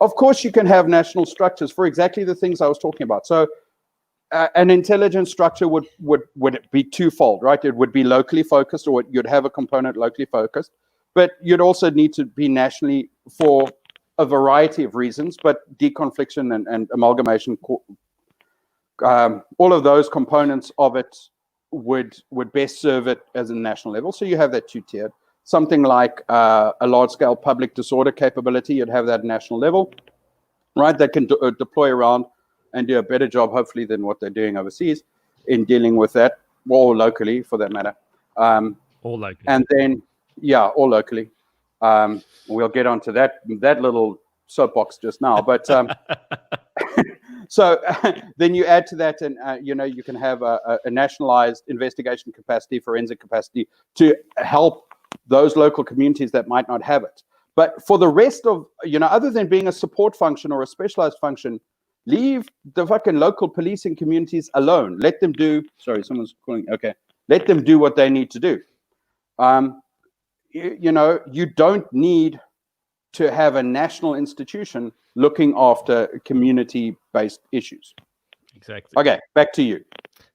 S2: Of course, you can have national structures for exactly the things I was talking about. So, an intelligence structure would be twofold, right? It would be locally focused, or you'd have a component locally focused, but you'd also need to be nationally for a variety of reasons, but deconfliction and amalgamation, all of those components of it would best serve it as a national level. So you have that two-tiered. Something like a large-scale public disorder capability, you'd have that at national level, right? That can deploy around and do a better job, hopefully, than what they're doing overseas in dealing with that, or locally, for that matter.
S1: All locally.
S2: And then, all locally. We'll get onto that little soapbox just now. But so then you add to that, and you can have a nationalized investigation capacity, forensic capacity to help those local communities that might not have it. But for the rest of, other than being a support function or a specialized function, leave the fucking local policing communities alone. Let them do. Sorry, someone's calling. Okay, let them do what they need to do. You don't need to have a national institution looking after community-based issues.
S1: Exactly.
S2: Okay, back to you.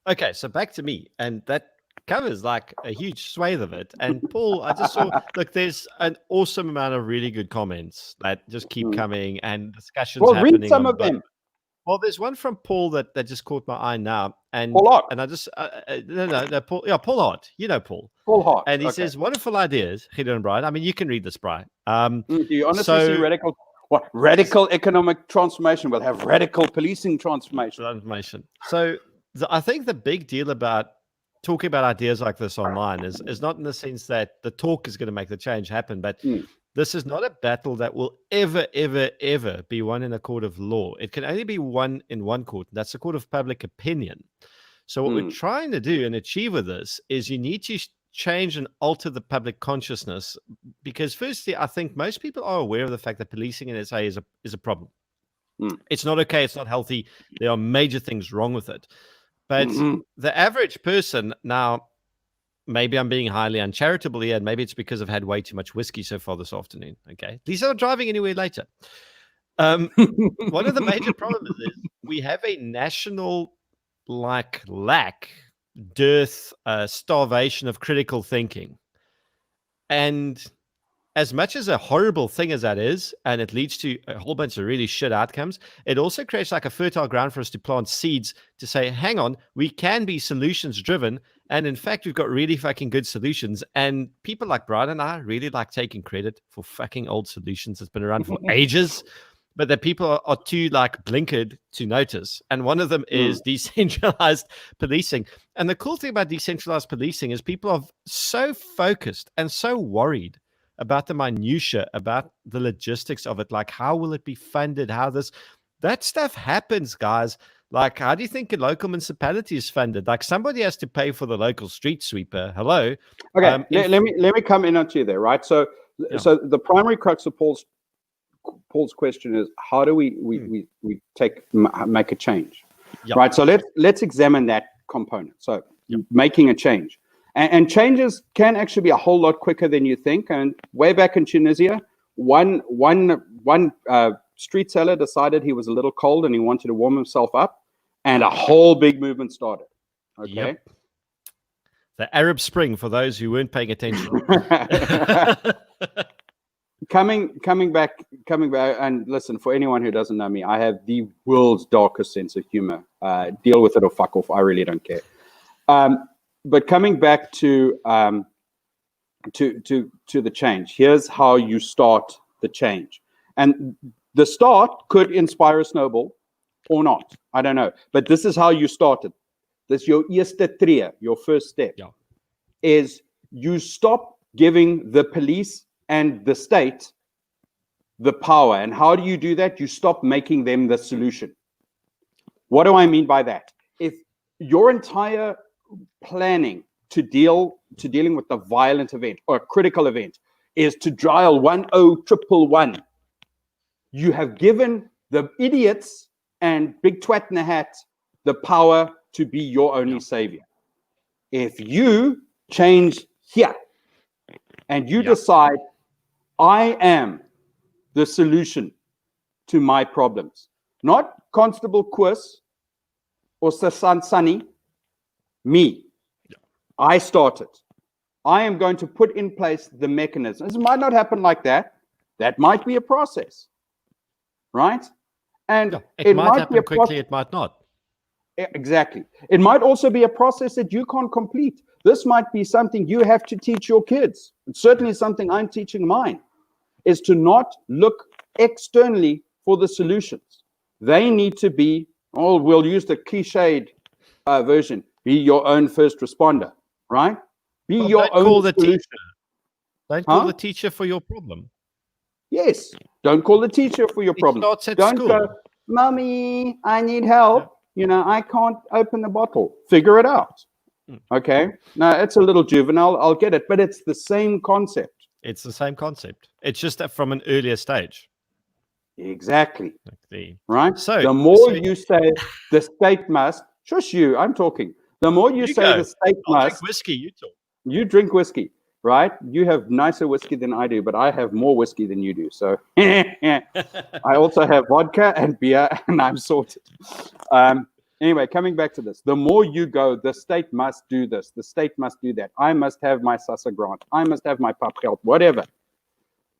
S1: Okay, so back to me, and that covers like a huge swathe of it. And Paul, I just saw, look, there's an awesome amount of really good comments that just keep coming and discussions happening.
S2: Read some of them.
S1: Well, there's one from Paul that just caught my eye now, and
S2: Paul Hart.
S1: And I just no, Paul, Paul Hart, Paul.
S2: Paul Hart,
S1: and he says wonderful ideas, Gideon and Bryan. I mean, you can read this, Bryan.
S2: Do you honestly see radical economic transformation? We'll have radical policing transformation.
S1: So I think the big deal about talking about ideas like this online is not in the sense that the talk is going to make the change happen, but this is not a battle that will ever, ever, ever be won in a court of law. It can only be won in one court, and that's the court of public opinion. So what we're trying to do and achieve with this is you need to change and alter the public consciousness, because firstly, I think most people are aware of the fact that policing in SA is a problem. It's not okay. It's not healthy. There are major things wrong with it. But the average person now, maybe I'm being highly uncharitable here, and maybe it's because I've had way too much whiskey so far this afternoon. Okay. At least I'm not driving anywhere later. One of the major problems is we have a national lack, dearth, starvation of critical thinking. And as much as a horrible thing as that is, and it leads to a whole bunch of really shit outcomes, it also creates like a fertile ground for us to plant seeds to say, hang on, we can be solutions driven. And in fact, we've got really fucking good solutions. And people like Bryan and I really like taking credit for fucking old solutions that's been around for ages, but that people are too blinkered to notice. And one of them is decentralized policing. And the cool thing about decentralized policing is people are so focused and so worried about the minutia, about the logistics of it, like how will it be funded, that stuff happens, guys. Like, how do you think a local municipality is funded? Like, somebody has to pay for the local street sweeper. Hello.
S2: Okay, let me come in onto you there, right? So the primary crux of Paul's question is, how do we make a change, right? So let's examine that component. So making a change. And changes can actually be a whole lot quicker than you think. And way back in Tunisia, one street seller decided he was a little cold and he wanted to warm himself up, and a whole big movement started. Okay.
S1: Yep. The Arab Spring, for those who weren't paying attention.
S2: Coming back, and listen, for anyone who doesn't know me, I have the world's darkest sense of humor. Deal with it or fuck off. I really don't care. But coming back to the change, here's how you start the change. And the start could inspire a snowball or not. I don't know. But this is how you started. This your eerste tree, your first step, is you stop giving the police and the state the power. And how do you do that? You stop making them the solution. What do I mean by that? If your entire planning to dealing with the violent event or a critical event is to dial 10111, you have given the idiots and big twat in the hat the power to be your only savior. If you change here and you decide, I am the solution to my problems, not Constable Koos or Sasan Sunny, me. I started. I am going to put in place the mechanisms. It might not happen like that. That might be a process, right? And
S1: it might happen quickly, it might not.
S2: Exactly. It might also be a process that you can't complete. This might be something you have to teach your kids. It's certainly something I'm teaching mine, is to not look externally for the solutions. They need to be, we'll use the cliched version, be your own first responder, right? Be your own solution.
S1: Don't call the teacher for your problem.
S2: Yes. Don't call the teacher for your problem.
S1: Starts at
S2: Don't
S1: school.
S2: go, Mommy, I need help. I can't open the bottle. Figure it out. Okay. Now, it's a little juvenile. I'll get it. But it's the same concept.
S1: It's the same concept. It's just that from an earlier stage.
S2: Exactly.
S1: Right?
S2: So the more you say the state must, shush you, I'm talking. The more you say the state must.
S1: Drink whiskey, you talk.
S2: You drink whiskey, right? You have nicer whiskey than I do, but I have more whiskey than you do. So I also have vodka and beer, and I'm sorted. Anyway, coming back to this, the more you go, the state must do this, the state must do that. I must have my SASSA grant. I must have my PUP help, whatever.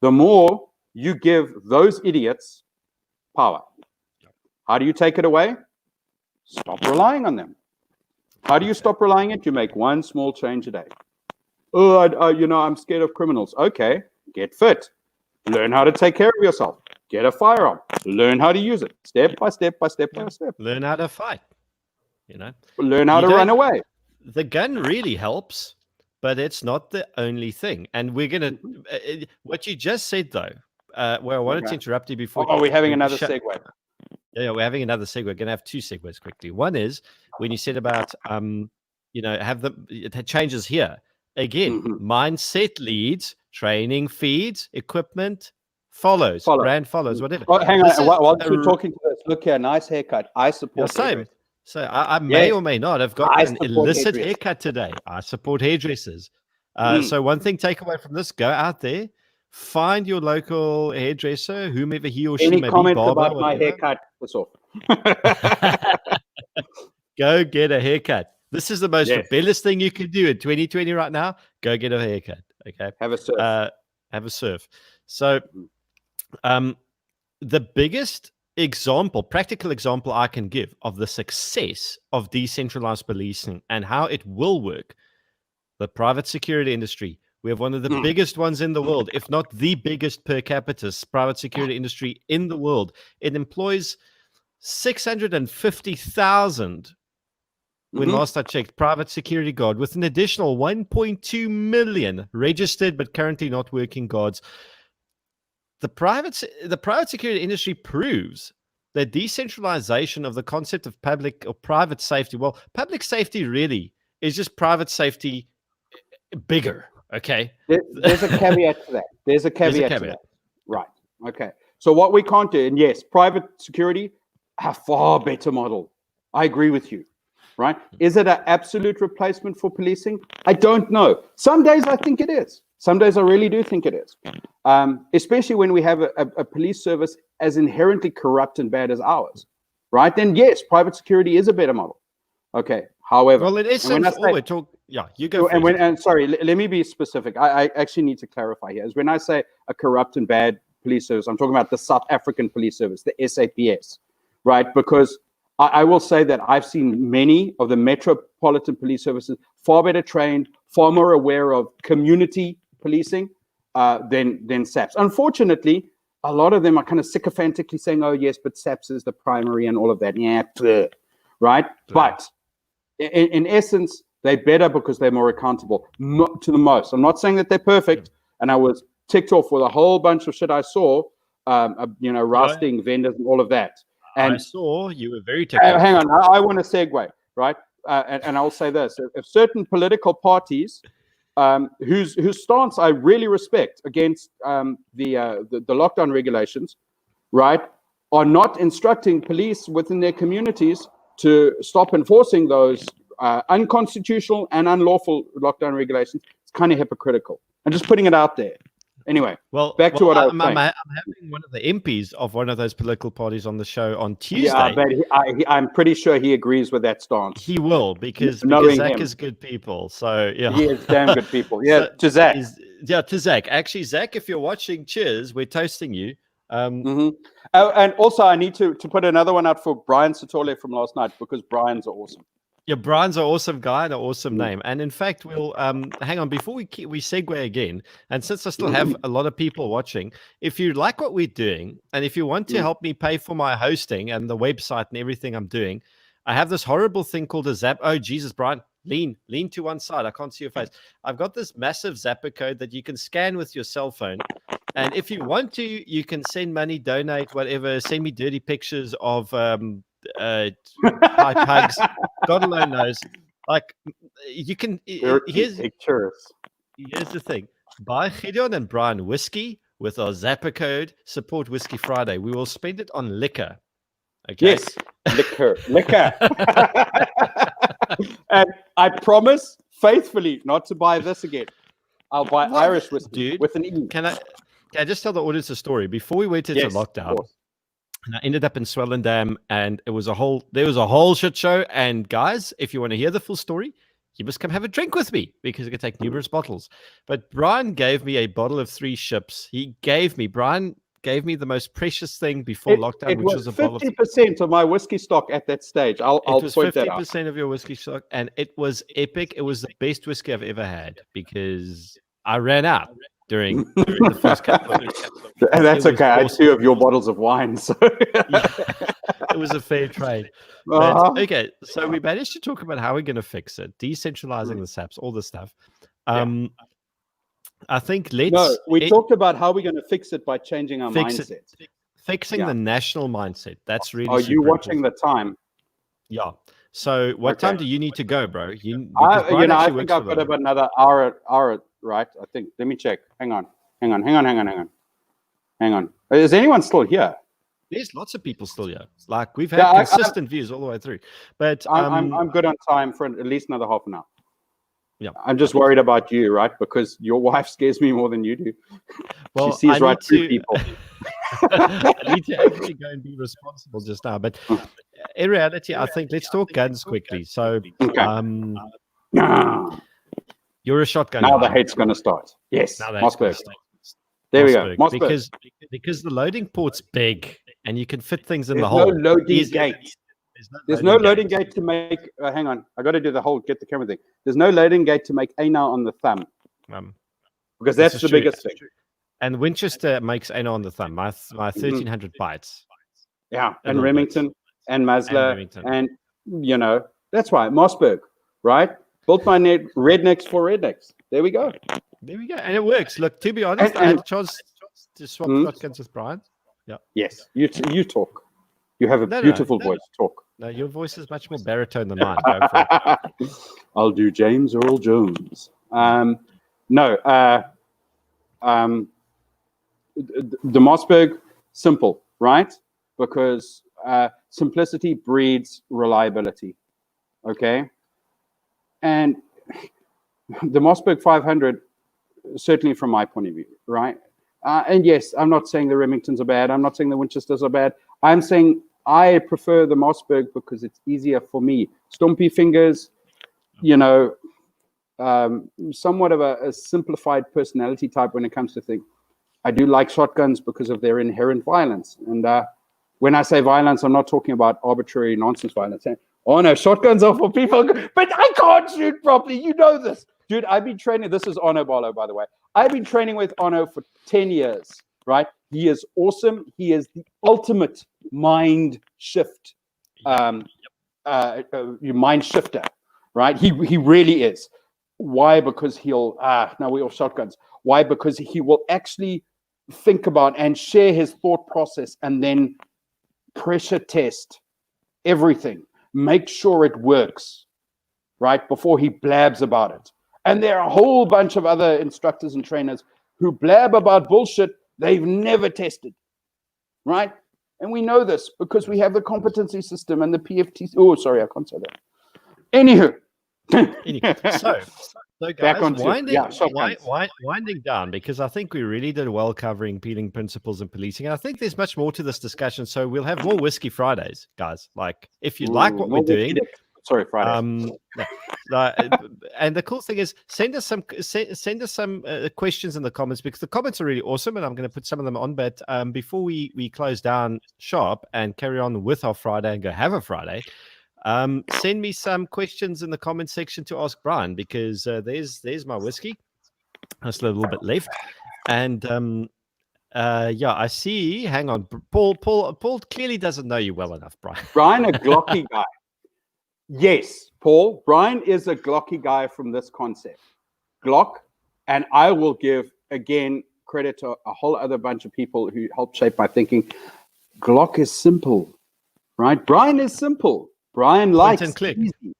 S2: The more you give those idiots power. How do you take it away? Stop relying on them. How do you stop relying on it? You make one small change a day. Oh, I'm scared of criminals. Okay, get fit. Learn how to take care of yourself. Get a firearm. Learn how to use it. Step by step by step by step.
S1: Learn how to fight.
S2: Learn how to run away.
S1: The gun really helps, but it's not the only thing. And we're going to, what you just said though, where I wanted to interrupt you before.
S2: Oh, we're having another segue.
S1: Yeah, we're having another segue. We're going to have two segues quickly. One is when you said about, it changes here. Again, mindset leads, training feeds, equipment follows, brand follows, whatever.
S2: Oh, hang on. While you're talking to us, look here, nice haircut. I support
S1: same. So I may or may not have got an illicit haircut today. I support hairdressers. So one thing, take away from this, go out there, find your local hairdresser, whomever he or she may be. Any
S2: comments about my haircut? What's off?
S1: Go get a haircut. This is the most rebellious thing you can do in 2020 right now. Go get a haircut. Okay.
S2: Have a surf.
S1: Have a surf. So the biggest practical example I can give of the success of decentralized policing and how it will work, the private security industry. We have one of the biggest ones in the world, if not the biggest per capita private security industry in the world. It employs 650,000 when last I checked, private security guard, with an additional 1.2 million registered but currently not working guards. The private security industry proves that decentralization of the concept of public or private safety, well, public safety really is just private safety bigger, okay?
S2: There's a caveat to that. There's a caveat to that. Right, okay. So what we can't do, and yes, private security, a far better model. I agree with you, right? Is it an absolute replacement for policing? I don't know. Some days I think it is. Some days I really do think it is, especially when we have a police service as inherently corrupt and bad as ours, right? Then yes, private security is a better model. Okay. However,
S1: well, it is. You go.
S2: Sorry, let me be specific. I actually need to clarify here. Is when I say a corrupt and bad police service, I'm talking about the South African police service, the SAPS, right? Because I will say that I've seen many of the metropolitan police services far better trained, far more aware of community policing than SAPS. Unfortunately, a lot of them are kind of sycophantically saying, "Oh yes, but SAPS is the primary and all of that." Yeah, right. But in essence, they're better because they're more accountable to the most. I'm not saying that they're perfect, and I was ticked off with a whole bunch of shit I saw, roasting vendors and all of that. And
S1: I saw you were very ticked off.
S2: Hang on, I want to segue, right? And I'll say this: if certain political parties, whose stance I really respect against the lockdown regulations, right, are not instructing police within their communities to stop enforcing those unconstitutional and unlawful lockdown regulations, it's kind of hypocritical. I'm just putting it out there. Anyway, back to what I was saying.
S1: I'm having one of the MPs of one of those political parties on the show on Tuesday.
S2: Yeah, but I'm pretty sure he agrees with that stance.
S1: He will, because Zach is good people. So, yeah.
S2: He is damn good people. Yeah, so, to Zach.
S1: To Zach. Actually, Zach, if you're watching, cheers. We're toasting you.
S2: And also, I need to put another one out for Bryan Satole from last night, because Bryan's are awesome.
S1: Yeah, Bryan's an awesome guy and an awesome name. And in fact, we'll hang on before we segue again. And since I still have a lot of people watching, if you like what we're doing, and if you want to help me pay for my hosting and the website and everything I'm doing, I have this horrible thing called a Zap. Oh, Jesus, Bryan, lean to one side. I can't see your face. I've got this massive Zapper code that you can scan with your cell phone. And if you want to, you can send money, donate, whatever. Send me dirty pictures of pipe hugs. God alone knows. Like, you can.
S2: Here's
S1: the thing. Buy Gideon and Bryan whiskey with our Zapper code. Support Whiskey Friday. We will spend it on liquor. Okay.
S2: Yes, liquor. And I promise faithfully not to buy this again. I'll buy Irish whiskey, dude, with an E.
S1: Can I just tell the audience a story? Before we went into lockdown, and I ended up in Swellendam, and there was a whole shit show. And guys, if you want to hear the full story, you must come have a drink with me, because I can take numerous bottles. But Bryan gave me a bottle of 3 ships. Bryan gave me the most precious thing before lockdown, which was a bottle of
S2: 50% of my whiskey stock at that stage. I'll point that out.
S1: 50% of your whiskey stock, and it was epic. It was the best whiskey I've ever had, because I ran out during the first couple of weeks.
S2: And that's okay. Awesome. I had 2 of your bottles of wine, so
S1: it was a fair trade. But, okay, so we managed to talk about how we're going to fix it, decentralizing the SAPs, all this stuff. I think
S2: we talked about how we're going to fix it by changing our mindset.
S1: Fixing the national mindset. That's really.
S2: Are you watching the time?
S1: Yeah. So what time do you need to go, bro?
S2: I think I've got about another hour, right? I think. Let me check. Hang on. Is anyone still here?
S1: There's lots of people still here. Like, we've had consistent views all the way through. But
S2: I'm good on time for at least another half an hour.
S1: Yeah,
S2: I'm just worried about you, right? Because your wife scares me more than you do.
S1: Well,
S2: she sees right through people.
S1: I need to actually go and be responsible just now. But in reality, I think let's talk guns quickly. So, you're a shotgun
S2: now
S1: guy.
S2: The hate's going to start. Yes, Mossberg.
S1: There we go. Because the loading port's big and you can fit things in the hole.
S2: No loading gate. There's no loading gate to make. Hang on, I got to do the whole get the camera thing. There's no loading gate to make anal on the thumb, because that's the biggest thing.
S1: And Winchester makes anal on the thumb. My 1300 bytes.
S2: Yeah, and Remington and Maslow and that's right. Mossberg, right? Built by rednecks for rednecks. There we go.
S1: And it works. Look, to be honest, I had a chance to swap shotguns with Bryan. Yeah.
S2: Yes, you talk. You have a beautiful voice. Talk.
S1: No, your voice is much more baritone than mine. Go for it.
S2: I'll do James Earl Jones. The Mossberg, simple, right? Because simplicity breeds reliability. Okay. And the Mossberg 500, certainly from my point of view, right? And yes, I'm not saying the Remingtons are bad. I'm not saying the Winchesters are bad. I'm saying I prefer the Mossberg because it's easier for me. Stumpy fingers, somewhat of a simplified personality type when it comes to things. I do like shotguns because of their inherent violence. And when I say violence, I'm not talking about arbitrary nonsense violence. Oh no, shotguns are for people, but I can't shoot properly. You know this. Dude, I've been training. This is Ono Barlow, by the way. I've been training with Ono for 10 years, right? He is awesome. He is the ultimate mind shift, mind shifter, right? He really is. Why? Because now we all shotguns. Why? Because he will actually think about and share his thought process and then pressure test everything. Make sure it works, right? Before he blabs about it. And there are a whole bunch of other instructors and trainers who blab about bullshit they've never tested, right? And we know this because we have the competency system and the PFT. Oh, sorry, I can't say that. Anywho.
S1: So guys, winding down, because I think we really did well covering peeling principles and policing. And I think there's much more to this discussion. So we'll have more Whiskey Fridays, guys. Like, if you like what we're doing.
S2: Sorry, Friday.
S1: And the cool thing is, send us some questions in the comments, because the comments are really awesome, and I'm going to put some of them on. But before we close down shop and carry on with our Friday and go have a Friday, send me some questions in the comment section to ask Bryan, because there's my whiskey. There's a little bit left, and I see. Hang on, Paul clearly doesn't know you well enough, Bryan.
S2: Bryan, a Glocky guy. Yes, Paul. Bryan is a Glocky guy from this concept. Glock, and I will give, again, credit to a whole other bunch of people who helped shape my thinking. Glock is simple, right? Bryan is simple. Bryan likes
S1: and click.
S2: easy.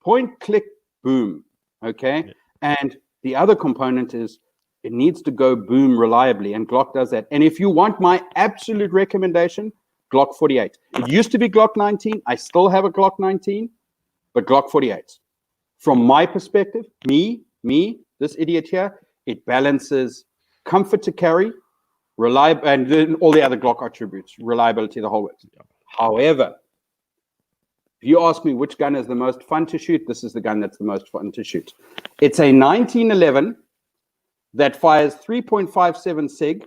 S2: Point, click, boom. Okay?
S1: Yeah.
S2: And the other component is it needs to go boom reliably, and Glock does that. And if you want my absolute recommendation, Glock 48. It used to be Glock 19. I still have a Glock 19, but Glock 48. From my perspective, me, this idiot here, it balances comfort to carry, reliable, and then all the other Glock attributes, reliability, the whole way. However, if you ask me which gun is the most fun to shoot, this is the gun that's the most fun to shoot. It's a 1911 that fires 3.57 SIG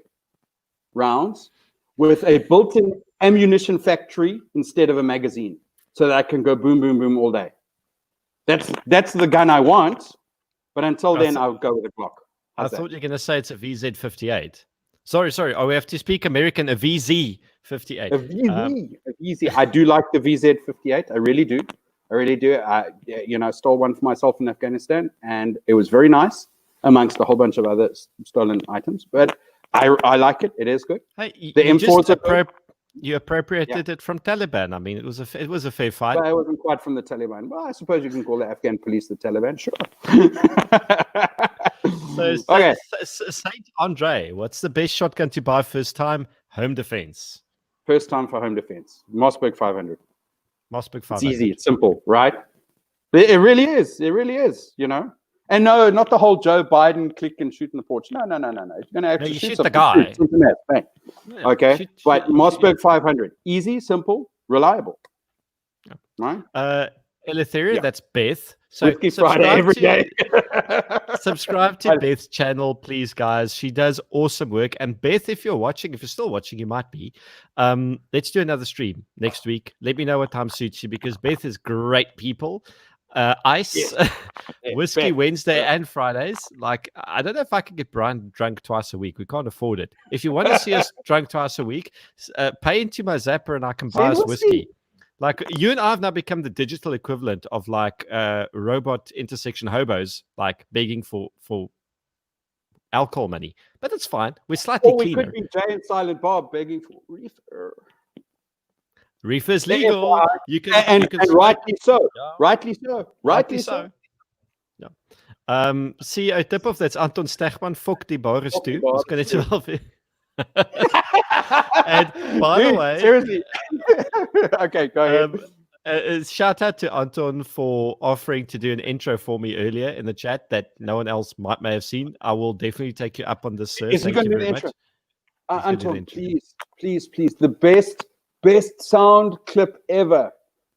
S2: rounds with a built-in ammunition factory instead of a magazine, so that I can go boom, boom, boom all day. That's the gun I want, but until then, I'll go with a Glock.
S1: I thought you were going to say it's a VZ58. Sorry. Oh, we have to speak American, a VZ58.
S2: A VZ. I do like the VZ58. I really do. I stole one for myself in Afghanistan, and it was very nice amongst a whole bunch of other stolen items. But I like it. It is good.
S1: Hey,
S2: the M4s
S1: you appropriated it from Taliban. I mean, it was a fair fight.
S2: But it wasn't quite from the Taliban. Well, I suppose you can call the Afghan police the Taliban. Sure.
S1: So,
S2: okay.
S1: Saint Andre, what's the best shotgun to buy first time? Home defense.
S2: First time for home defense. Mossberg 500.
S1: Mossberg 500.
S2: It's easy. It's simple, right? It really is. It really is, And no, not the whole Joe Biden click and shoot in the porch. No. You're going to actually
S1: shoot the guy.
S2: Yeah, okay. But Mossberg 500. Easy, simple, reliable. Yeah. Right?
S1: Eleutheria, that's Beth. So
S2: Whisky Friday every day.
S1: Subscribe to Beth's channel, please, guys. She does awesome work. And Beth, if you're still watching, you might be. Let's do another stream next week. Let me know what time suits you, because Beth is great people. Ice, Whisky Beth. Wednesday and Fridays. Like, I don't know if I can get Bryan drunk twice a week. We can't afford it. If you want to see us drunk twice a week, pay into my Zapper and I can buy us whiskey. Like, you and I have now become the digital equivalent of like robot intersection hobos, like begging for alcohol money. But it's fine. We're slightly cleaner.
S2: We could be Jay and Silent Bob begging for reefer.
S1: Reefer's legal. You can,
S2: and rightly so. Yeah. Rightly so.
S1: Ja. CEO tip-off, that's Anton Stegman. Fuck die bar is toe. Ons kan net so wel weer. And by the way,
S2: seriously. Okay, go ahead.
S1: Shout out to Anton for offering to do an intro for me earlier in the chat that no one else may have seen. I will definitely take you up on this, sir.
S2: Is he going to do the intro? Anton, please. The best sound clip ever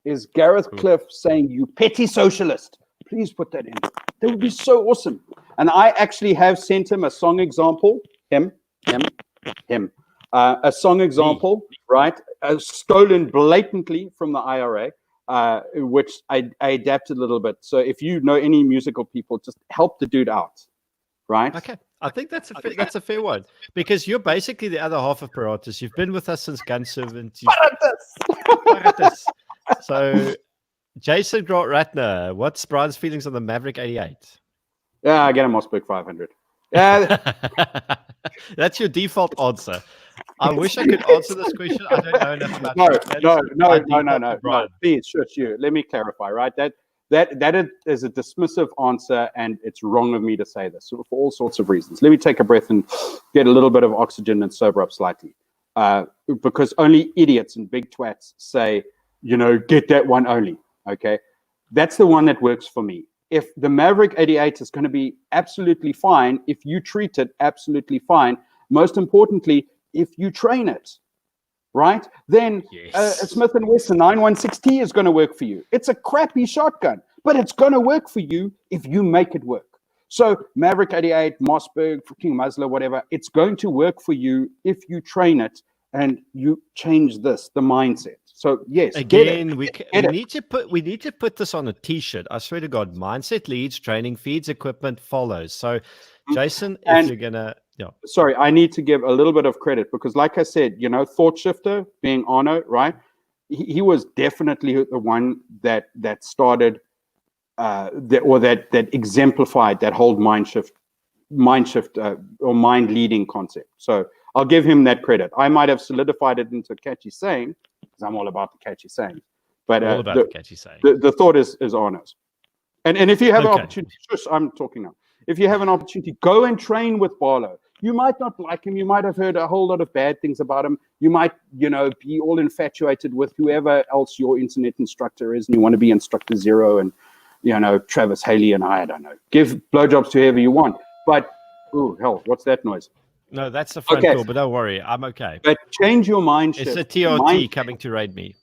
S2: is Gareth Cliff saying, "You petty socialist." Please put that in. That would be so awesome. And I actually have sent him a song example. Him. A song example, right? Stolen blatantly from the IRA, which I adapted a little bit. So if you know any musical people, just help the dude out, right?
S1: Okay. I think that's a fair one, because you're basically the other half of Paratus. You've been with us since Gun Servant. Paratus. So, Jason Grant Ratner, what's Bryan's feelings on the Maverick 88?
S2: Yeah, I get a Mossberg 500. Yeah,
S1: that's your default answer. I wish I could answer this question. I don't know enough about
S2: No. Please, shush you. Let me clarify, right? That is a dismissive answer, and it's wrong of me to say this for all sorts of reasons. Let me take a breath and get a little bit of oxygen and sober up slightly. Because only idiots and big twats say, get that one only. Okay, that's the one that works for me. If the Maverick 88 is going to be absolutely fine, if you treat it absolutely fine, most importantly, if you train it, right? Then a Smith & Wesson 916T is going to work for you. It's a crappy shotgun, but it's going to work for you if you make it work. So Maverick 88, Mossberg, freaking Muzzler, whatever, it's going to work for you if you train it and you change the mindset. So yes,
S1: again, we need to put this on a T-shirt. I swear to God, mindset leads, training feeds, equipment follows. So, Jason, if you're gonna,
S2: sorry, I need to give a little bit of credit because, like I said, thought shifter being Arno, right? he was definitely the one that started that exemplified that whole mind shift or mind leading concept. So I'll give him that credit. I might have solidified it into a catchy saying, because I'm all about the catchy saying. But
S1: all about the catchy saying.
S2: The thought is Arno's. And if you have an
S1: Okay.
S2: opportunity, I'm talking now. If you have an opportunity, go and train with Barlow. You might not like him. You might have heard a whole lot of bad things about him. You might, be all infatuated with whoever else your internet instructor is, and you want to be instructor zero and, Travis Haley and I don't know. Give blowjobs to whoever you want. But, oh, hell, what's that noise?
S1: No, that's the front door, but don't worry. I'm okay.
S2: But change your mind
S1: It's
S2: shift.
S1: a TRT coming to raid me.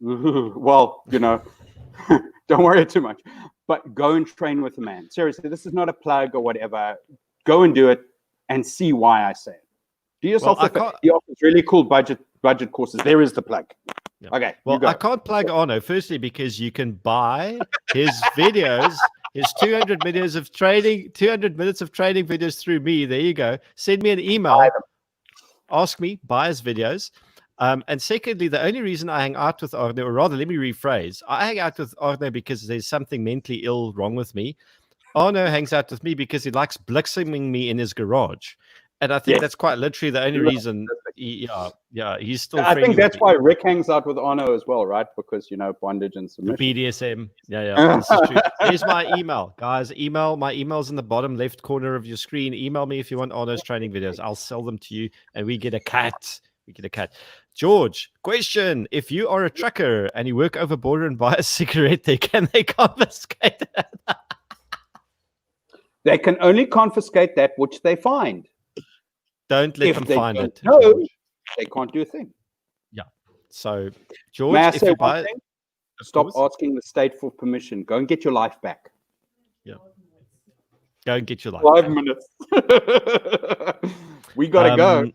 S2: Well, don't worry too much. But go and train with the man. Seriously, this is not a plug or whatever. Go and do it and see why I say it. Do yourself he offers really cool budget courses. There is the plug. Yeah. Okay.
S1: Well, I can't plug Arno, firstly, because you can buy his videos, his 200 minutes of training videos through me. There you go. Send me an email. Ask me, buy his videos. And secondly, the only reason I hang out with Arno, or rather, let me rephrase, I hang out with Arno because there's something mentally ill wrong with me. Arno hangs out with me because he likes blitzing me in his garage. And I think that's quite literally the only reason. He's still.
S2: I think that's why Rick hangs out with Arno as well, right? Because bondage and submission.
S1: BDSM. Yeah. This is true. Here's my email, guys. My email's in the bottom left corner of your screen. Email me if you want Arno's training videos. I'll sell them to you, and we get a cat. George, question: if you are a trucker and you work over border and buy a cigarette, can they confiscate it?
S2: They can only confiscate that which they find.
S1: Don't let them find it.
S2: No, they can't do a thing.
S1: Yeah. So, George,
S2: may I
S1: if
S2: say
S1: you
S2: one
S1: buy,
S2: thing? Stop asking the state for permission. Go and get your life back.
S1: Yeah. Go and get your life
S2: 5
S1: back.
S2: minutes. We gotta go.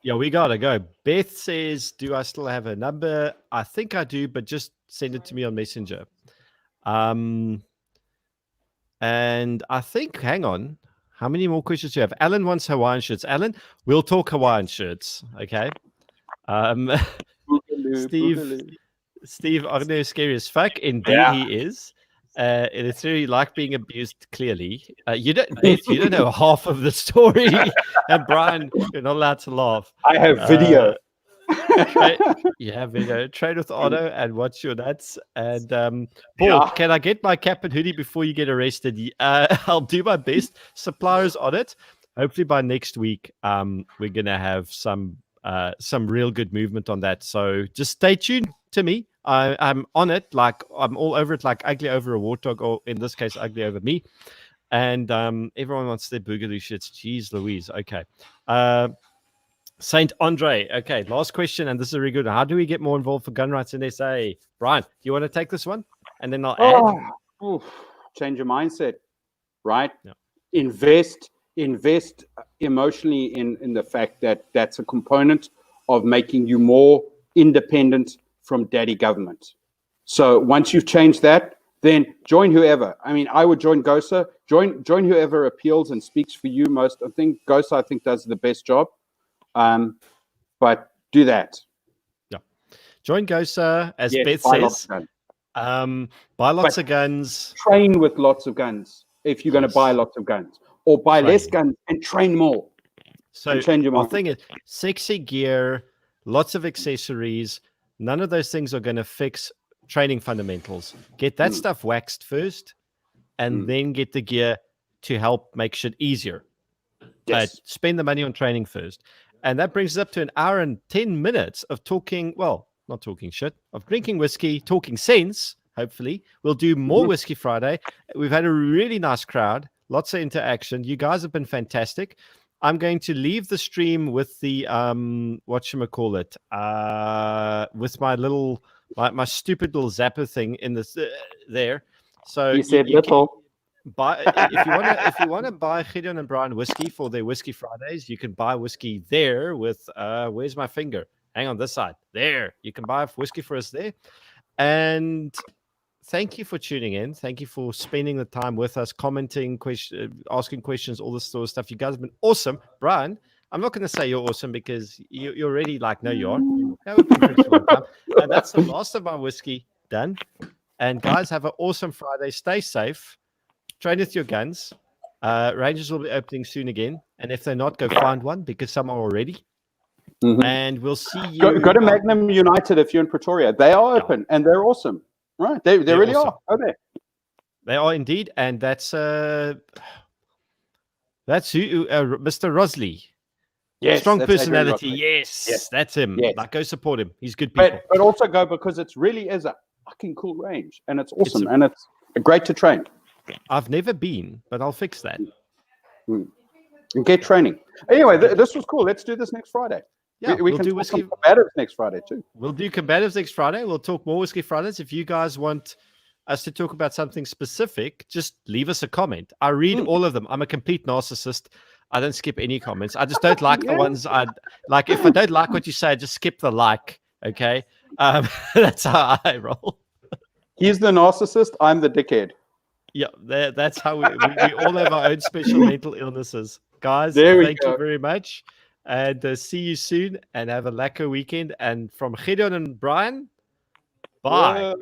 S1: Yeah, we gotta go. Beth says, "Do I still have her number?" I think I do, but just send it to me on Messenger. And I think, hang on, how many more questions do you have? Alan wants Hawaiian shirts. Alan, we'll talk Hawaiian shirts, okay? Steve, Arno is scary as fuck. Indeed, he is. It's really like being abused, clearly. You don't know half of the story. And Bryan, you're not allowed to laugh.
S2: I have video.
S1: You have video. Trade with Arno and watch your nuts. And Paul, can I get my cap and hoodie before you get arrested? I'll do my best. Suppliers on it. Hopefully by next week, we're gonna have some real good movement on that. So just stay tuned to me. I'm on it, like I'm all over it, like ugly over a warthog, or in this case, ugly over me. And everyone wants their boogaloo shits. Jeez Louise. Okay. Saint Andre. Okay, last question, and this is a really good one. How do we get more involved for gun rights in SA? Bryan, do you want to take this one? And then I'll add.
S2: Change your mindset, right?
S1: Yeah.
S2: Invest emotionally in the fact that that's a component of making you more independent from daddy government. So once you've changed that, then join whoever. I mean, I would join GOSA. Join whoever appeals and speaks for you most. I think GOSA does the best job. But do that.
S1: Yeah. Join GOSA, as Beth says. Buy lots of guns.
S2: Train with lots of guns if you're going to buy lots of guns. Or buy less guns and train more.
S1: So the thing is, sexy gear, lots of accessories. None of those things are going to fix training fundamentals. Get that stuff waxed first, and then get the gear to help make shit easier. But spend the money on training first. And that brings us up to 1 hour and 10 minutes of talking, well, not talking shit, of drinking whiskey, talking sense, hopefully. We'll do more Whiskey Friday. We've had a really nice crowd, lots of interaction. You guys have been fantastic. I'm going to leave the stream with the, whatchamacallit, with my little, my stupid little zapper thing in this, there. So
S2: you said little.
S1: If you want to buy Gideon and Bryan whiskey for their Whiskey Fridays, you can buy whiskey there with where's my finger? Hang on, this side. There. You can buy whiskey for us there. And thank you for tuning in. Thank you for spending the time with us, commenting, asking questions, all this sort of stuff. You guys have been awesome. Bryan, I'm not going to say you're awesome because you already like know you are. Yeah, we've been friends for a long time. And that's the last of my whiskey done. And guys, have an awesome Friday. Stay safe. Train with your guns. Rangers will be opening soon again. And if they're not, go find one because some are already. And we'll see you.
S2: Go to Magnum United if you're in Pretoria. They are open and they're awesome. Right. They really
S1: awesome.
S2: are. Are they?
S1: They are indeed. And that's who, Mr. Rosley.
S2: Yes,
S1: strong personality. Yes, that's him.
S2: Yes.
S1: Like, go support him. He's good people.
S2: But also go because it really is a fucking cool range and it's awesome and it's great to train.
S1: I've never been, but I'll fix that.
S2: And get training. Anyway, this was cool. Let's do this next Friday.
S1: Yeah,
S2: we can do whiskey combatives next Friday too.
S1: We'll do combatives next Friday. We'll talk more Whiskey Fridays. If you guys want us to talk about something specific, just leave us a comment. I read all of them. I'm a complete narcissist. I don't skip any comments. I just don't like the ones I like. If I don't like what you say, I just skip the like. Okay. That's how I roll.
S2: He's the narcissist. I'm the dickhead.
S1: Yeah, that's how we all have our own special mental illnesses. Guys, thank you very much. And see you soon and have a lekker weekend. And from Gideon and Bryan, bye.